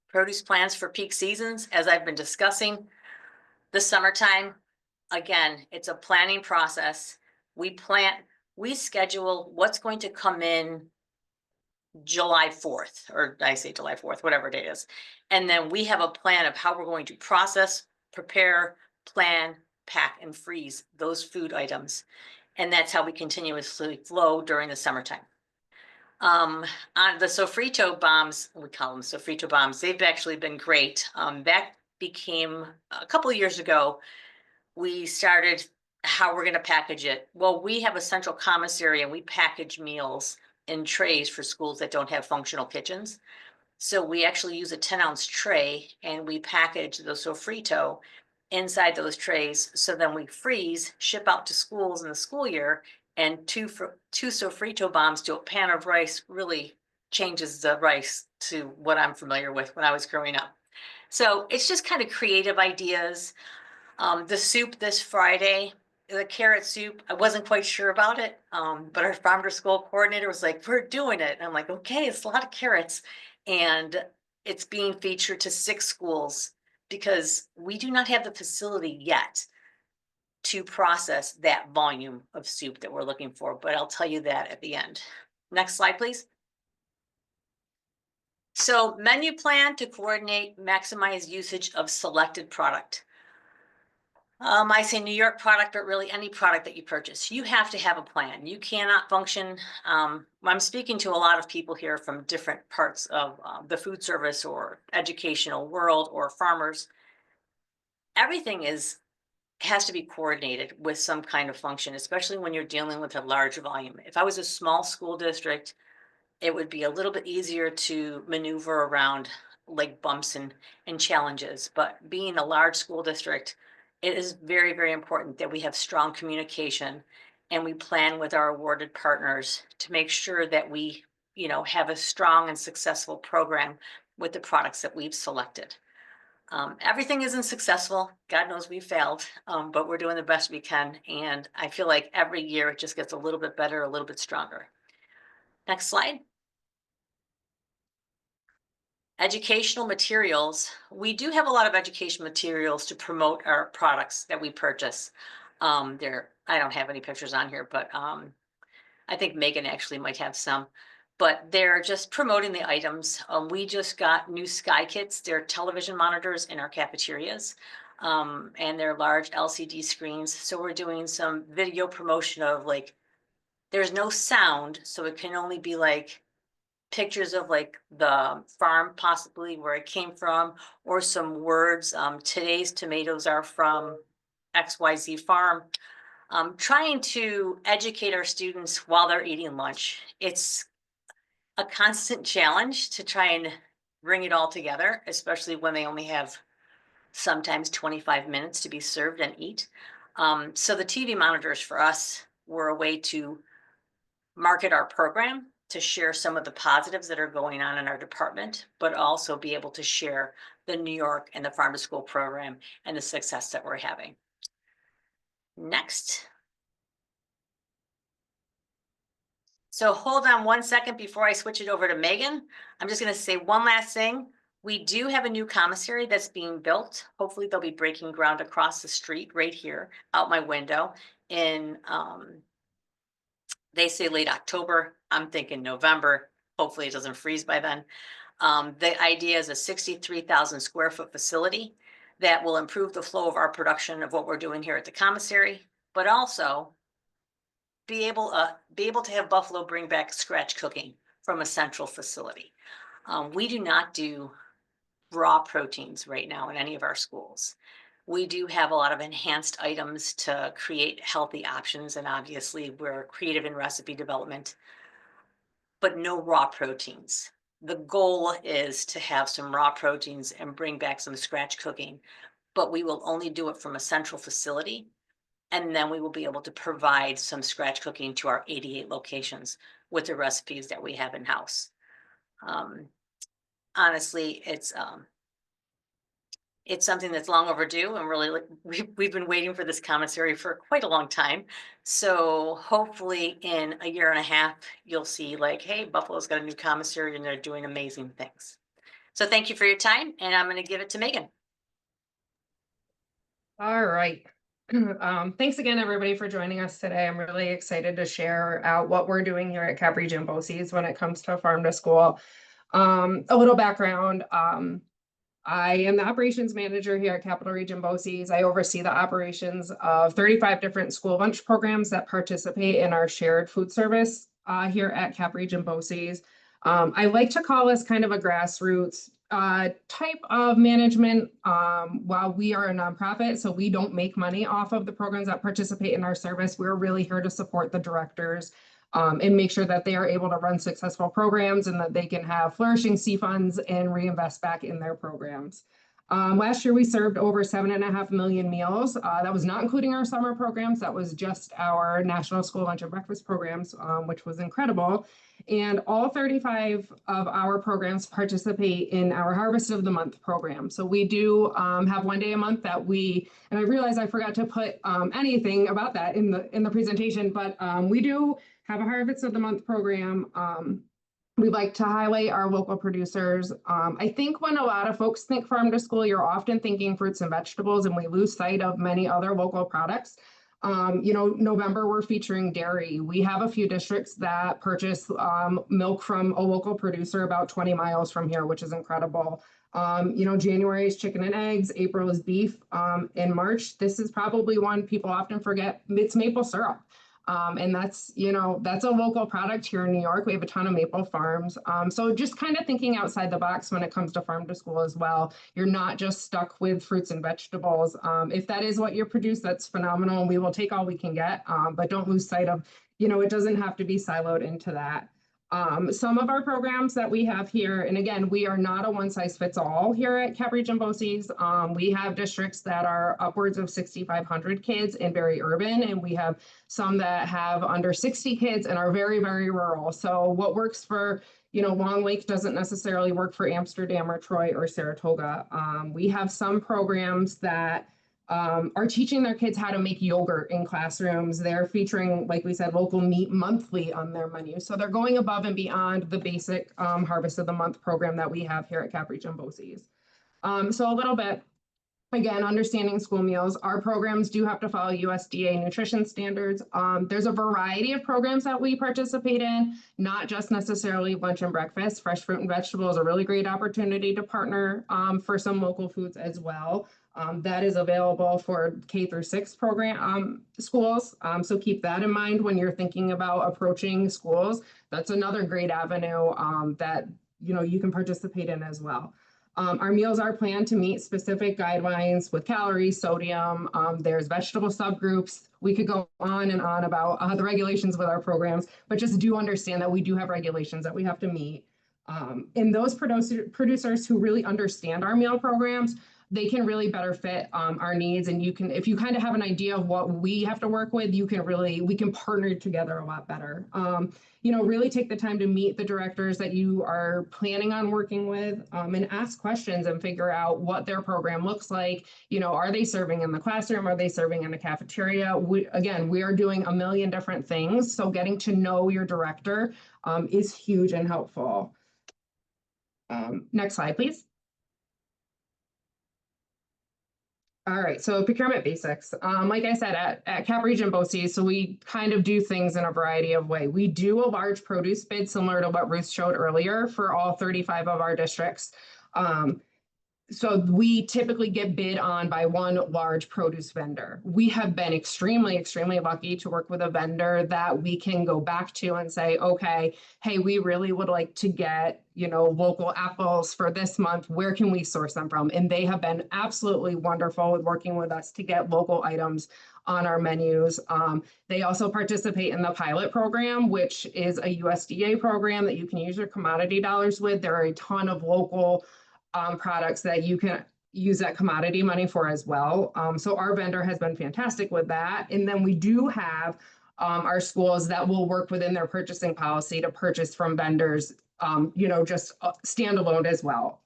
Produce plans for peak seasons, as I've been discussing. The summertime, again, it's a planning process. We schedule what's going to come in July 4th, or I say July 4th, whatever day it is. And then we have a plan of how we're going to process, prepare, plan, pack, and freeze those food items. And that's how we continuously flow during the summertime. On the sofrito bombs, we call them sofrito bombs, they've actually been great. That became a couple of years ago, we started how we're going to package it. Well, we have a central commissary and we package meals in trays for schools that don't have functional kitchens. So we actually use a 10-ounce tray and we package the sofrito inside those trays. So then we freeze, ship out to schools in the school year, and two sofrito bombs to a pan of rice really changes the rice to what I'm familiar with when I was growing up. So it's just kind of creative ideas. The soup this Friday, the carrot soup, I wasn't quite sure about it. But our farm to school coordinator was like, we're doing it. And I'm like, okay, it's a lot of carrots. And it's being featured to 6 schools because we do not have the facility yet to process that volume of soup that we're looking for. But I'll tell you that at the end. Next slide, please. So menu plan to coordinate, maximize usage of selected product. I say New York product, but really any product that you purchase, you have to have a plan. You cannot function. I'm speaking to a lot of people here from different parts of the food service or educational world or farmers. Everything has to be coordinated with some kind of function, especially when you're dealing with a large volume. If I was a small school district, it would be a little bit easier to maneuver around like bumps and challenges. But being a large school district, it is very, very important that we have strong communication and we plan with our awarded partners to make sure that we, have a strong and successful program with the products that we've selected. Everything isn't successful. God knows we failed, but we're doing the best we can. And I feel like every year it just gets a little bit better, a little bit stronger. Next slide. Educational materials. We do have a lot of education materials to promote our products that we purchase. I don't have any pictures on here, but I think Megan actually might have some. But they're just promoting the items. We just got new Sky Kits. They're television monitors in our cafeterias. And they're large LCD screens. So we're doing some video promotion of like, there's no sound, so it can only be like pictures of like the farm, possibly where it came from, or some words. Today's tomatoes are from XYZ farm. Trying to educate our students while they're eating lunch. It's a constant challenge to try and bring it all together, especially when they only have sometimes 25 minutes to be served and eat. So the TV monitors for us were a way to market our program, to share some of the positives that are going on in our department, but also be able to share the New York and the Farm to School program and the success that we're having. Next. So hold on one second before I switch it over to Megan. I'm just going to say one last thing. We do have a new commissary that's being built. Hopefully they'll be breaking ground across the street right here out my window in they say late October. I'm thinking November. Hopefully it doesn't freeze by then. The idea is a 63,000 square foot facility that will improve the flow of our production of what we're doing here at the commissary, but also be able to have Buffalo bring back scratch cooking from a central facility. We do not do raw proteins right now in any of our schools. We do have a lot of enhanced items to create healthy options, and obviously we're creative in recipe development, but no raw proteins. The goal is to have some raw proteins and bring back some scratch cooking, but we will only do it from a central facility. And then we will be able to provide some scratch cooking to our 88 locations with the recipes that we have in-house. Honestly, it's something that's long overdue, and really we've been waiting for this commissary for quite a long time. So hopefully in a year and a half, you'll see like, hey, Buffalo's got a new commissary and they're doing amazing things. So thank you for your time, and I'm going to give it to Megan. All right. Thanks again, everybody, for joining us today. I'm really excited to share out what we're doing here at Cap Region BOCES when it comes to farm to school. A little background. I am the operations manager here at Capital Region BOCES. I oversee the operations of 35 different school lunch programs that participate in our shared food service here at Cap Region BOCES. I like to call us kind of a grassroots type of management. While we are a nonprofit, so we don't make money off of the programs that participate in our service, we're really here to support the directors and make sure that they are able to run successful programs and that they can have flourishing C funds and reinvest back in their programs. Last year, we served over 7.5 million meals. That was not including our summer programs. That was just our National School Lunch and Breakfast programs, which was incredible. And all 35 of our programs participate in our Harvest of the Month program. So we do have one day a month that and I realize I forgot to put anything about that in the presentation, but we do have a Harvest of the Month program. We like to highlight our local producers. I think when a lot of folks think farm to school, you're often thinking fruits and vegetables, and we lose sight of many other local products. November, we're featuring dairy. We have a few districts that purchase milk from a local producer about 20 miles from here, which is incredible. January is chicken and eggs, April is beef, in March, this is probably one people often forget, it's maple syrup. And that's a local product here in New York. We have a ton of maple farms. So just kind of thinking outside the box when it comes to farm to school as well. You're not just stuck with fruits and vegetables. If that is what you produce, that's phenomenal. And we will take all we can get, but don't lose sight of, it doesn't have to be siloed into that. Some of our programs that we have here, and again, we are not a one size fits all here at Cap-Region BOCES. We have districts that are upwards of 6,500 kids and very urban, and we have some that have under 60 kids and are very, very rural. So what works for, Long Lake doesn't necessarily work for Amsterdam or Troy or Saratoga. We have some programs that are teaching their kids how to make yogurt in classrooms. They're featuring, like we said, local meat monthly on their menu. So they're going above and beyond the basic Harvest of the Month program that we have here at Cap-Region BOCES. So a little bit, again, understanding school meals. Our programs do have to follow USDA nutrition standards. There's a variety of programs that we participate in, not just necessarily lunch and breakfast. Fresh fruit and vegetable is a really great opportunity to partner for some local foods as well. That is available for K-6 program schools. So keep that in mind when you're thinking about approaching schools. That's another great avenue that you can participate in as well. Our meals are planned to meet specific guidelines with calories, sodium. There's vegetable subgroups. We could go on and on about the regulations with our programs, but just do understand that we do have regulations that we have to meet. And those producers who really understand our meal programs, they can really better fit our needs. And if you kind of have an idea of what we have to work with, we can partner together a lot better. Really take the time to meet the directors that you are planning on working with and ask questions and figure out what their program looks like. Are they serving in the classroom? Are they serving in the cafeteria? We are doing a million different things. So getting to know your director is huge and helpful. Next slide, please. All right, so procurement basics. Like I said, at Cap-Region BOCES, so we kind of do things in a variety of ways. We do a large produce bid similar to what Ruth showed earlier for all 35 of our districts. So we typically get bid on by one large produce vendor. We have been extremely, extremely lucky to work with a vendor that we can go back to and say, okay, hey, we really would like to get, local apples for this month. Where can we source them from? And they have been absolutely wonderful with working with us to get local items on our menus. They also participate in the pilot program, which is a USDA program that you can use your commodity dollars with. There are a ton of local products that you can use that commodity money for as well. So our vendor has been fantastic with that. And then we do have our schools that will work within their purchasing policy to purchase from vendors, just standalone as well.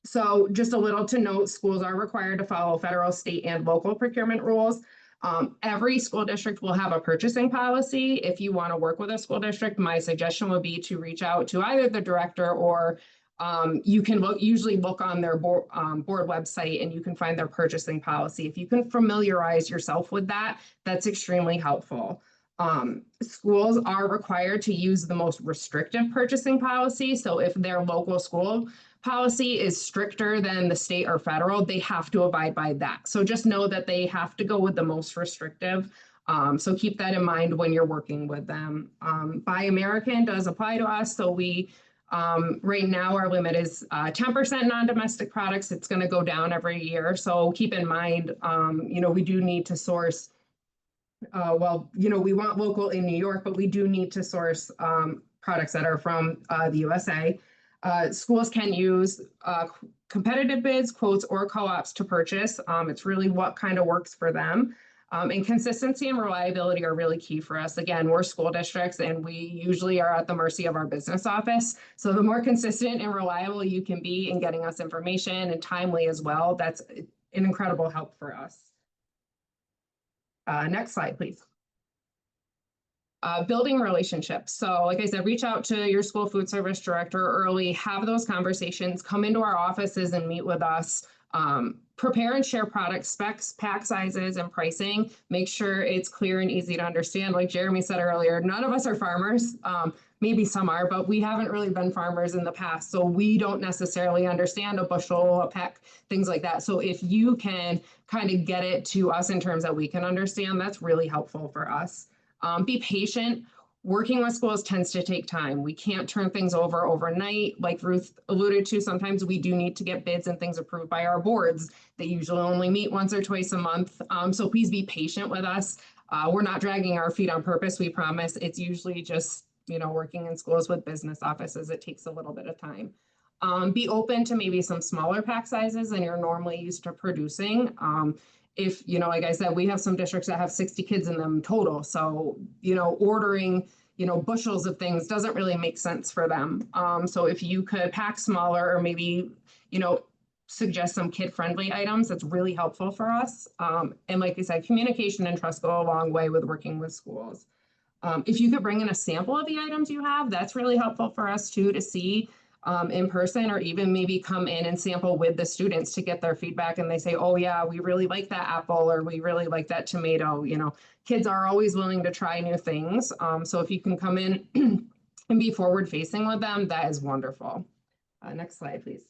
So just a little to note, schools are required to follow federal, state, and local procurement rules. Every school district will have a purchasing policy. If you want to work with a school district, my suggestion would be to reach out to either the director or you can usually look on their board website and you can find their purchasing policy. If you can familiarize yourself with that, that's extremely helpful. Schools are required to use the most restrictive purchasing policy. So if their local school policy is stricter than the state or federal, they have to abide by that. So just know that they have to go with the most restrictive. So keep that in mind when you're working with them. Buy American does apply to us. So we right now, our limit is 10% non-domestic products. It's going to go down every year. So keep in mind, we do need to source well, we want local in New York, but we do need to source products that are from the USA. Schools can use competitive bids, quotes, or co-ops to purchase. It's really what kind of works for them. And consistency and reliability are really key for us. Again, we're school districts and we usually are at the mercy of our business office. So the more consistent and reliable you can be in getting us information and timely as well, that's an incredible help for us. Next slide, please. Building relationships. So like I said, reach out to your school food service director early, have those conversations, come into our offices and meet with us. Prepare and share product specs, pack sizes, and pricing. Make sure it's clear and easy to understand. Like Jeremy said earlier, none of us are farmers. Maybe some are, but we haven't really been farmers in the past. So we don't necessarily understand a bushel, a peck, things like that. So if you can kind of get it to us in terms that we can understand, that's really helpful for us. Be patient. Working with schools tends to take time. We can't turn things over overnight. Like Ruth alluded to, sometimes we do need to get bids and things approved by our boards. They usually only meet once or twice a month. So please be patient with us. We're not dragging our feet on purpose, we promise. It's usually just, working in schools with business offices, it takes a little bit of time. Be open to maybe some smaller pack sizes than you're normally used to producing. If, like I said, we have some districts that have 60 kids in them total. So, ordering, bushels of things doesn't really make sense for them. So if you could pack smaller or maybe, suggest some kid-friendly items, that's really helpful for us. And like I said, communication and trust go a long way with working with schools. If you could bring in a sample of the items you have, that's really helpful for us too, to see in person, or even maybe come in and sample with the students to get their feedback and they say, oh yeah, we really like that apple, or we really like that tomato. Kids are always willing to try new things. So if you can come in and be forward facing with them, that is wonderful. Next slide, please.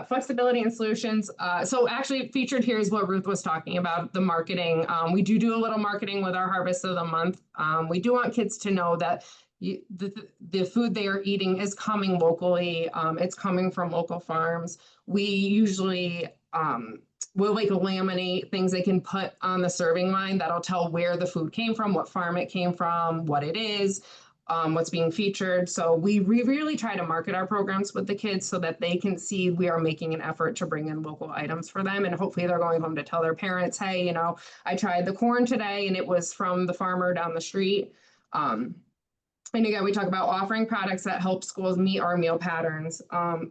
Flexibility and solutions. So actually featured here is what Ruth was talking about, the marketing. We do a little marketing with our Harvest of the Month. We do want kids to know that the food they are eating is coming locally. It's coming from local farms. We usually will laminate things they can put on the serving line that'll tell where the food came from, what farm it came from, what it is, what's being featured. So we really try to market our programs with the kids so that they can see we are making an effort to bring in local items for them. And hopefully they're going home to tell their parents, hey, I tried the corn today and it was from the farmer down the street. And again, we talk about offering products that help schools meet our meal patterns.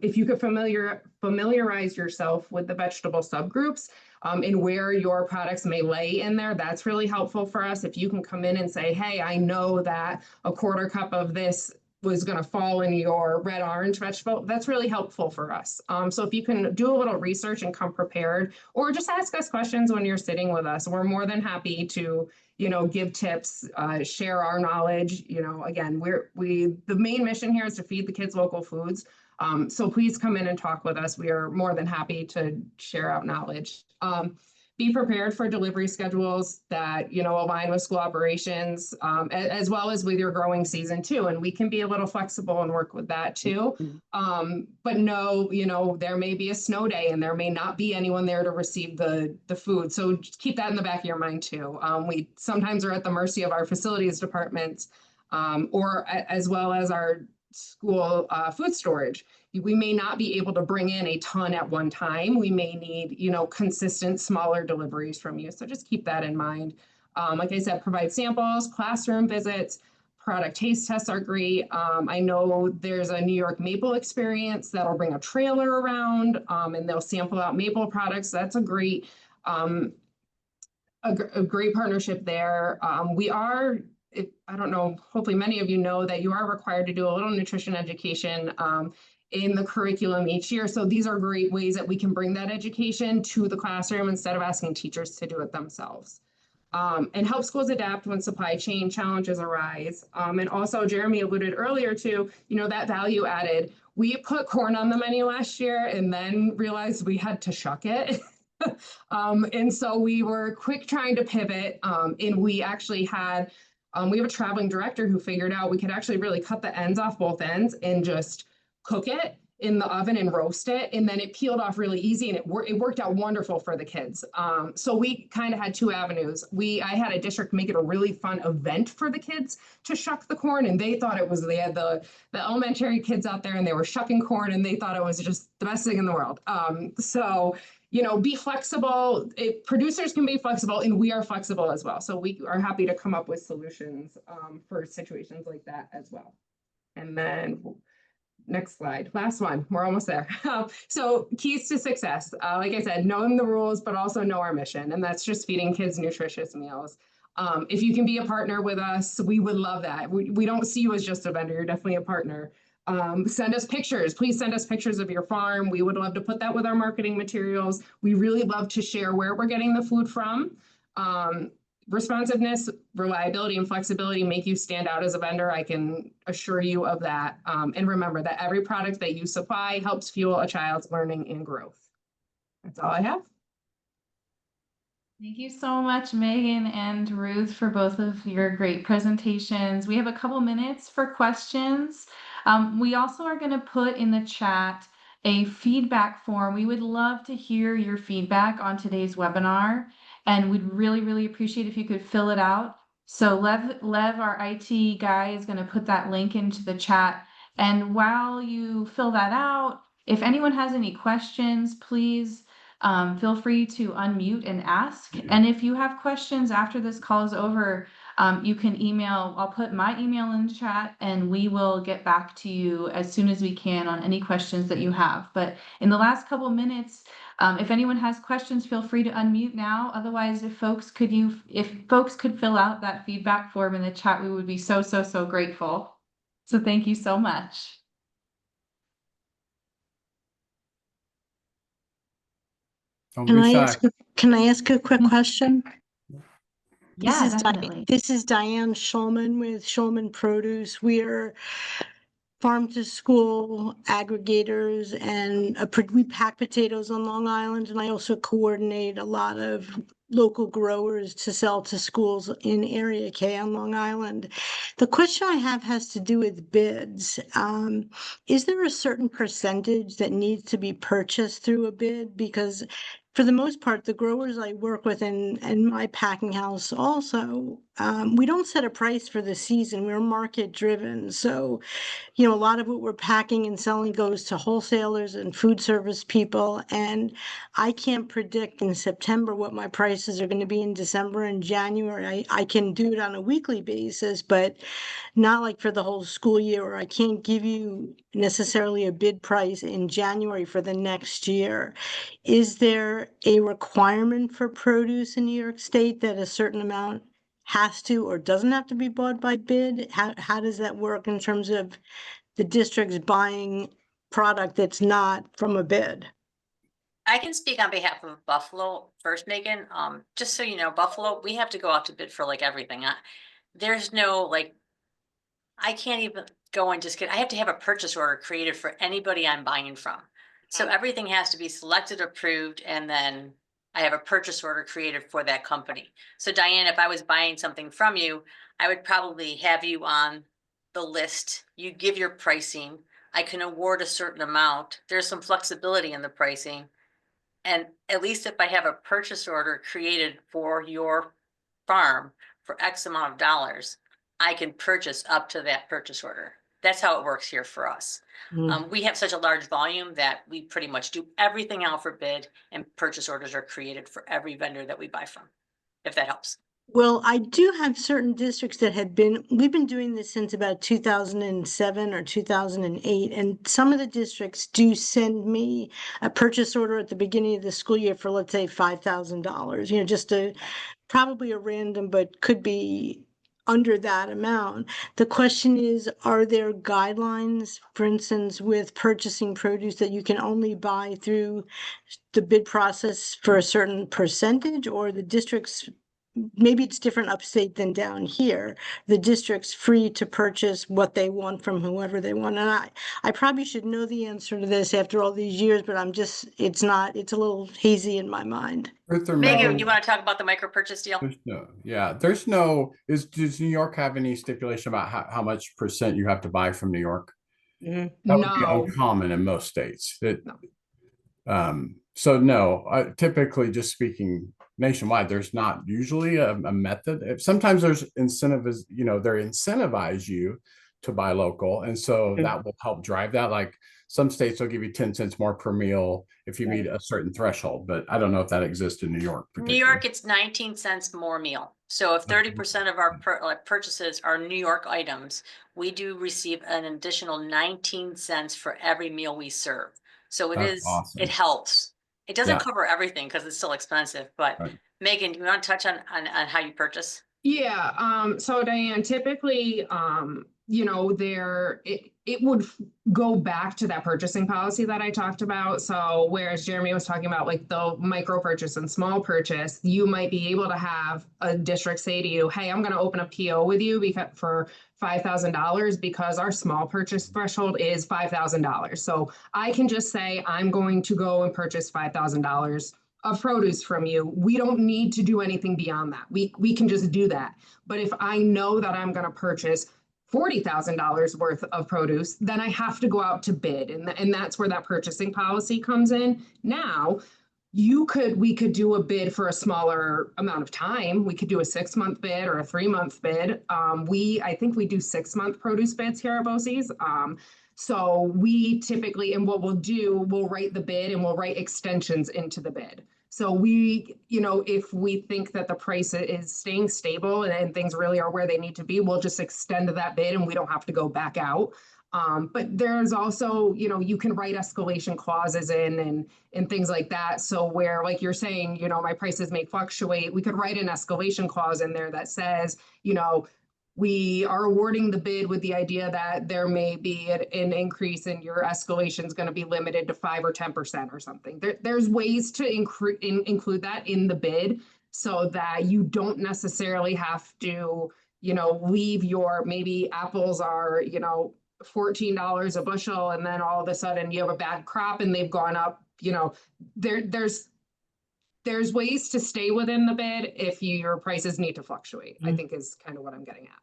If you could familiarize yourself with the vegetable subgroups and where your products may lay in there, that's really helpful for us. If you can come in and say, hey, I know that a quarter cup of this was going to fall in your red orange vegetable, that's really helpful for us. So if you can do a little research and come prepared, or just ask us questions when you're sitting with us, we're more than happy to give tips, share our knowledge. Again, the main mission here is to feed the kids local foods. So please come in and talk with us. We are more than happy to share out knowledge. Be prepared for delivery schedules that, align with school operations, as well as with your growing season too. And we can be a little flexible and work with that too. But no, there may be a snow day and there may not be anyone there to receive the food. So just keep that in the back of your mind too. We sometimes are at the mercy of our facilities departments, or as well as our school food storage. We may not be able to bring in a ton at one time. We may need, consistent smaller deliveries from you. So just keep that in mind. Like I said, provide samples, classroom visits, product taste tests are great. I know there's a New York maple experience that'll bring a trailer around and they'll sample out maple products. That's a great partnership there. I don't know, hopefully many of you know that you are required to do a little nutrition education in the curriculum each year. So these are great ways that we can bring that education to the classroom instead of asking teachers to do it themselves. And help schools adapt when supply chain challenges arise. And also Jeremy alluded earlier to, that value added. We put corn on the menu last year and then realized we had to shuck it. And so we were quick trying to pivot, and we actually had we have a traveling director who figured out we could actually really cut the ends off both ends and just cook it in the oven and roast it, and then it peeled off really easy, and it worked out wonderful for the kids. So we kind of had two avenues. I had a district make it a really fun event for the kids to shuck the corn, and they thought it was, they had the elementary kids out there and they were shucking corn and they thought it was just the best thing in the world. So be flexible. Producers can be flexible, and we are flexible as well. So we are happy to come up with solutions for situations like that as well. And then next slide, last one, we're almost there. So keys to success, like I said, knowing the rules, but also know our mission, and that's just feeding kids nutritious meals. If you can be a partner with us, we would love that. We don't see you as just a vendor, you're definitely a partner. Send us pictures, please send us pictures of your farm. We would love to put that with our marketing materials. We really love to share where we're getting the food from. Responsiveness, reliability, and flexibility make you stand out as a vendor. I can assure you of that. And remember that every product that you supply helps fuel a child's learning and growth. That's all I have. Thank you so much, Megan and Ruth, for both of your great presentations. We have a couple minutes for questions. We also are going to put in the chat a feedback form. We would love to hear your feedback on today's webinar, and we'd really, really appreciate if you could fill it out. So Lev, our IT guy, is going to put that link into the chat. And while you fill that out, if anyone has any questions, please feel free to unmute and ask. And if you have questions after this call is over, you can email. I'll put my email in the chat, and we will get back to you as soon as we can on any questions that you have. But in the last couple of minutes, if anyone has questions, feel free to unmute now. Otherwise, if folks could fill out that feedback form in the chat, we would be so grateful. So thank you so much. Can I ask a quick question? Yeah, definitely. This is Diane Schulman with Schulman Produce. We are farm to school aggregators, and we pack potatoes on Long Island, and I also coordinate a lot of local growers to sell to schools in Area K on Long Island. The question I have has to do with bids. Is there a certain percentage that needs to be purchased through a bid? Because for the most part, the growers I work with in my packing house also, we don't set a price for the season. We're market driven. So, a lot of what we're packing and selling goes to wholesalers and food service people. And I can't predict in September what my prices are going to be in December and January. I can do it on a weekly basis, but not like for the whole school year, or I can't give you necessarily a bid price in January for the next year. Is there a requirement for produce in New York State that a certain amount has to or doesn't have to be bought by bid? How does that work in terms of the districts buying product that's not from a bid? I can speak on behalf of Buffalo first, Megan. Just so you know, Buffalo, we have to go out to bid for like everything. There's no I can't even go and just I have to have a purchase order created for anybody I'm buying from. So everything has to be selected, approved, and then I have a purchase order created for that company. So Diane, if I was buying something from you, I would probably have you on the list. You give your pricing. I can award a certain amount. There's some flexibility in the pricing. And at least if I have a purchase order created for your farm for X amount of dollars, I can purchase up to that purchase order. That's how it works here for us. We have such a large volume that we pretty much do everything out for bid, and purchase orders are created for every vendor that we buy from, if that helps. Well, I do have certain districts that we've been doing this since about 2007 or 2008, and some of the districts do send me a purchase order at the beginning of the school year for, let's say, $5,000, just probably a random, but could be under that amount. The question is, are there guidelines, for instance, with purchasing produce that you can only buy through the bid process for a certain percentage, or the districts, maybe it's different upstate than down here, the district's free to purchase what they want from whoever they want? And I probably should know the answer to this after all these years, but it's a little hazy in my mind. Megan, you want to talk about the micro purchase deal? Does New York have any stipulation about how much percent you have to buy from New York? Mhm. That would be No, uncommon in most states. No. So no, typically just speaking nationwide, there's not usually a method. Sometimes there's incentive, they're incentivize you to buy local. And so Mhm. that will help drive that. Like some states will give you 10 cents more per meal if you meet a certain threshold, but I don't know if that exists in New York New particularly. York, it's 19 cents more meal. So if 30% of our purchases are New York items, we do receive an additional 19 cents for every meal we serve. So That's awesome. it helps. It doesn't Yeah. cover everything because it's still expensive, but Right. Megan, do you want to touch on how you purchase? Yeah, so Diane, typically, it would go back to that purchasing policy that I talked about. So whereas Jeremy was talking about like the micro purchase and small purchase, you might be able to have a district say to you, hey, I'm gonna open a PO with you for $5,000 because our small purchase threshold is $5,000. So I can just say, I'm going to go and purchase $5,000 of produce from you. We don't need to do anything beyond that. We can just do that. But if I know that I'm going to purchase $40,000 worth of produce, then I have to go out to bid. And that's where that purchasing policy comes in. Now, we could do a bid for a smaller amount of time. We could do a 6-month bid or a 3-month bid. I think we do 6-month produce bids here at BOCES. So we typically, and what we'll do, we'll write the bid and we'll write extensions into the bid. So if we think that the price is staying stable and things really are where they need to be, we'll just extend that bid and we don't have to go back out. But there's also, you can write escalation clauses in and things like that. So where, like you're saying, my prices may fluctuate, we could write an escalation clause in there that says, we are awarding the bid with the idea that there may be an increase in your escalation is going to be limited to 5 or 10% or something. There's ways to include that in the bid so that you don't necessarily have to, leave maybe apples are, $14 a bushel and then all of a sudden you have a bad crop and they've gone up, there's ways to stay within the bid if your prices need to fluctuate, I think is kind of what I'm getting at.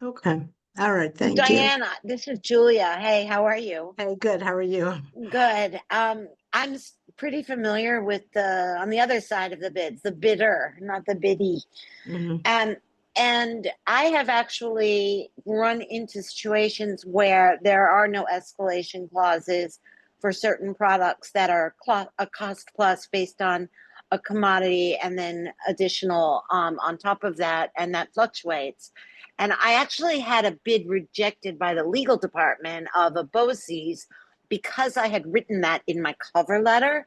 Okay. All right. Thank you. Diana, this is Julia. Hey, how are you? Hey, good. How are you? Good. I'm pretty familiar with on the other side of the bids, the bidder, not the biddee. Mm-hmm. And I have actually run into situations where there are no escalation clauses for certain products that are a cost plus based on a commodity and then additional on top of that, and that fluctuates. And I actually had a bid rejected by the legal department of a BOCES because I had written that in my cover letter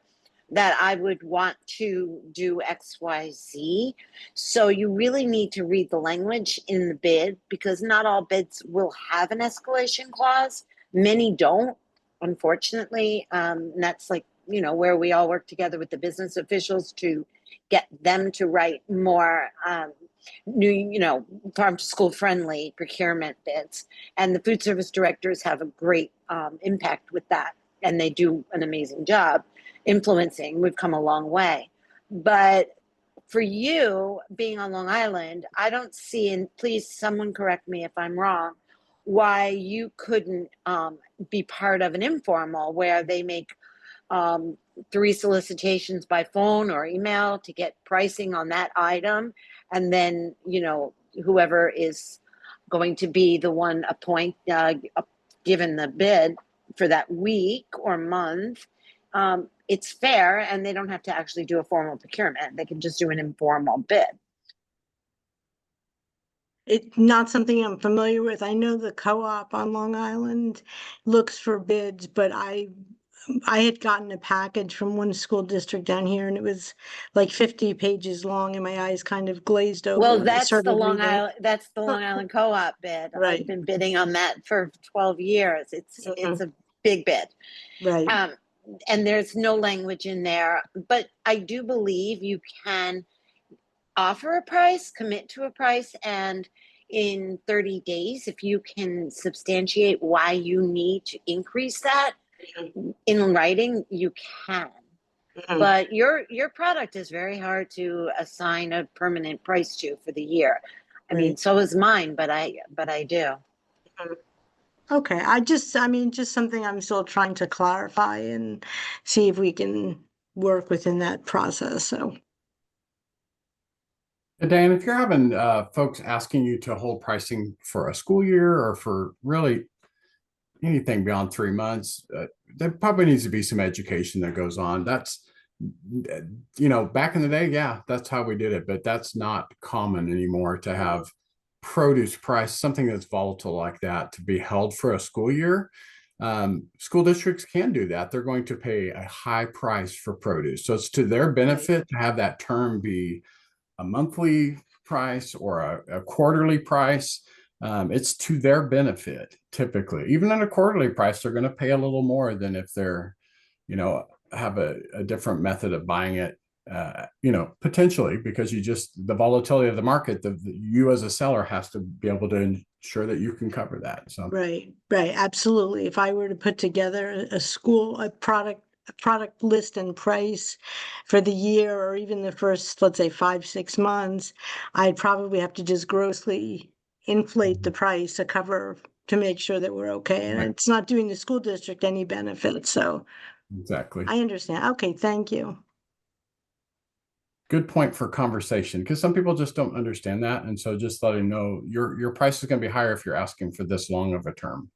that I would want to do XYZ. So you really need to read the language in the bid because not all bids will have an escalation clause. Many don't, unfortunately. And that's like, where we all work together with the business officials to get them to write more new, farm to school friendly procurement bids. And the food service directors have a great impact with that. And they do an amazing job influencing. We've come a long way. But for you being on Long Island, I don't see, and please someone correct me if I'm wrong, why you couldn't be part of an informal where they make 3 solicitations by phone or email to get pricing on that item. And then, whoever is going to be the one given the bid for that week or month, it's fair and they don't have to actually do a formal procurement. They can just do an informal bid. It's not something I'm familiar with. I know the co-op on Long Island looks for bids, but I had gotten a package from one school district down here and it was like 50 pages long and my eyes kind of glazed over. Well, when I started reading it. That's the Long Island co-op bid. Right. I've been bidding on that for 12 years. It's a big bid. Right. And there's no language in there, but I do believe you can offer a price, commit to a price, and in 30 days, if you can substantiate why you need to increase that in writing, you can. Mhm. But your product is very hard to assign a permanent price to for the year. I mean, Right. so is mine, but I do. Okay, I mean, just something I'm still trying to clarify and see if we can work within that process, so. Dan, if you're having folks asking you to hold pricing for a school year or for really anything beyond 3 months, there probably needs to be some education that goes on. That's, back in the day, yeah, that's how we did it, but that's not common anymore to have produce price, something that's volatile like that, to be held for a school year. School districts can do that. They're going to pay a high price for produce. So it's to their benefit to have that term be a monthly price or a quarterly price. It's to their benefit typically. Even at a quarterly price, they're going to pay a little more than if they're, have a different method of buying it. Potentially, because the volatility of the market, you as a seller has to be able to ensure that you can cover that. So Right, absolutely. If I were to put together a product list and price for the year or even the first, let's say 5, 6 months, I'd probably have to just grossly inflate the price to make sure that we're okay. And Right. it's not doing the school district any benefit. So Exactly. I understand. Okay, thank you. Good point for conversation, because some people just don't understand that. And so just letting know your price is going to be higher if you're asking for this long of a term.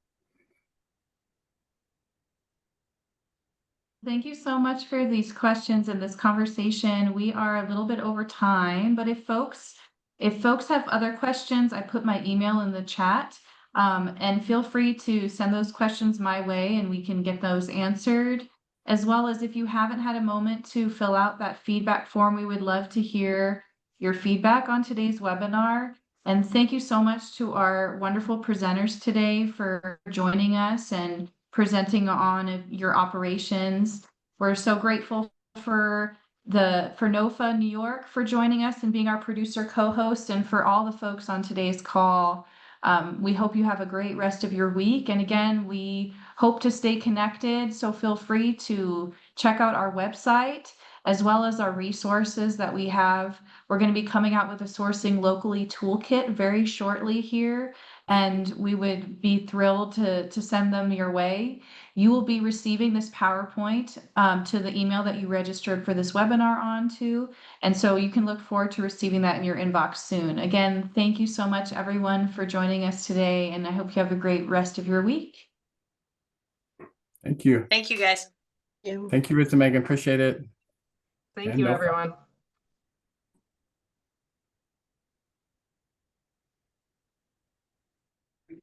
Thank you so much for these questions and this conversation. We are a little bit over time, but if folks have other questions, I put my email in the chat. And feel free to send those questions my way and we can get those answered. As well as if you haven't had a moment to fill out that feedback form, we would love to hear your feedback on today's webinar. And thank you so much to our wonderful presenters today for joining us and presenting on your operations. We're so grateful for NOFA-New York for joining us and being our producer co-host, and for all the folks on today's call. We hope you have a great rest of your week. And again, we hope to stay connected. So feel free to check out our website as well as our resources that we have. We're going to be coming out with a sourcing locally toolkit very shortly here, and we would be thrilled to send them your way. You will be receiving this PowerPoint to the email that you registered for this webinar onto. And so you can look forward to receiving that in your inbox soon. Again, thank you so much, everyone, for joining us today. And I hope you have a great rest of your week. Thank you. Thank you, guys. Thank you, Ruth and Megan. Appreciate it. Thank And you, no- everyone.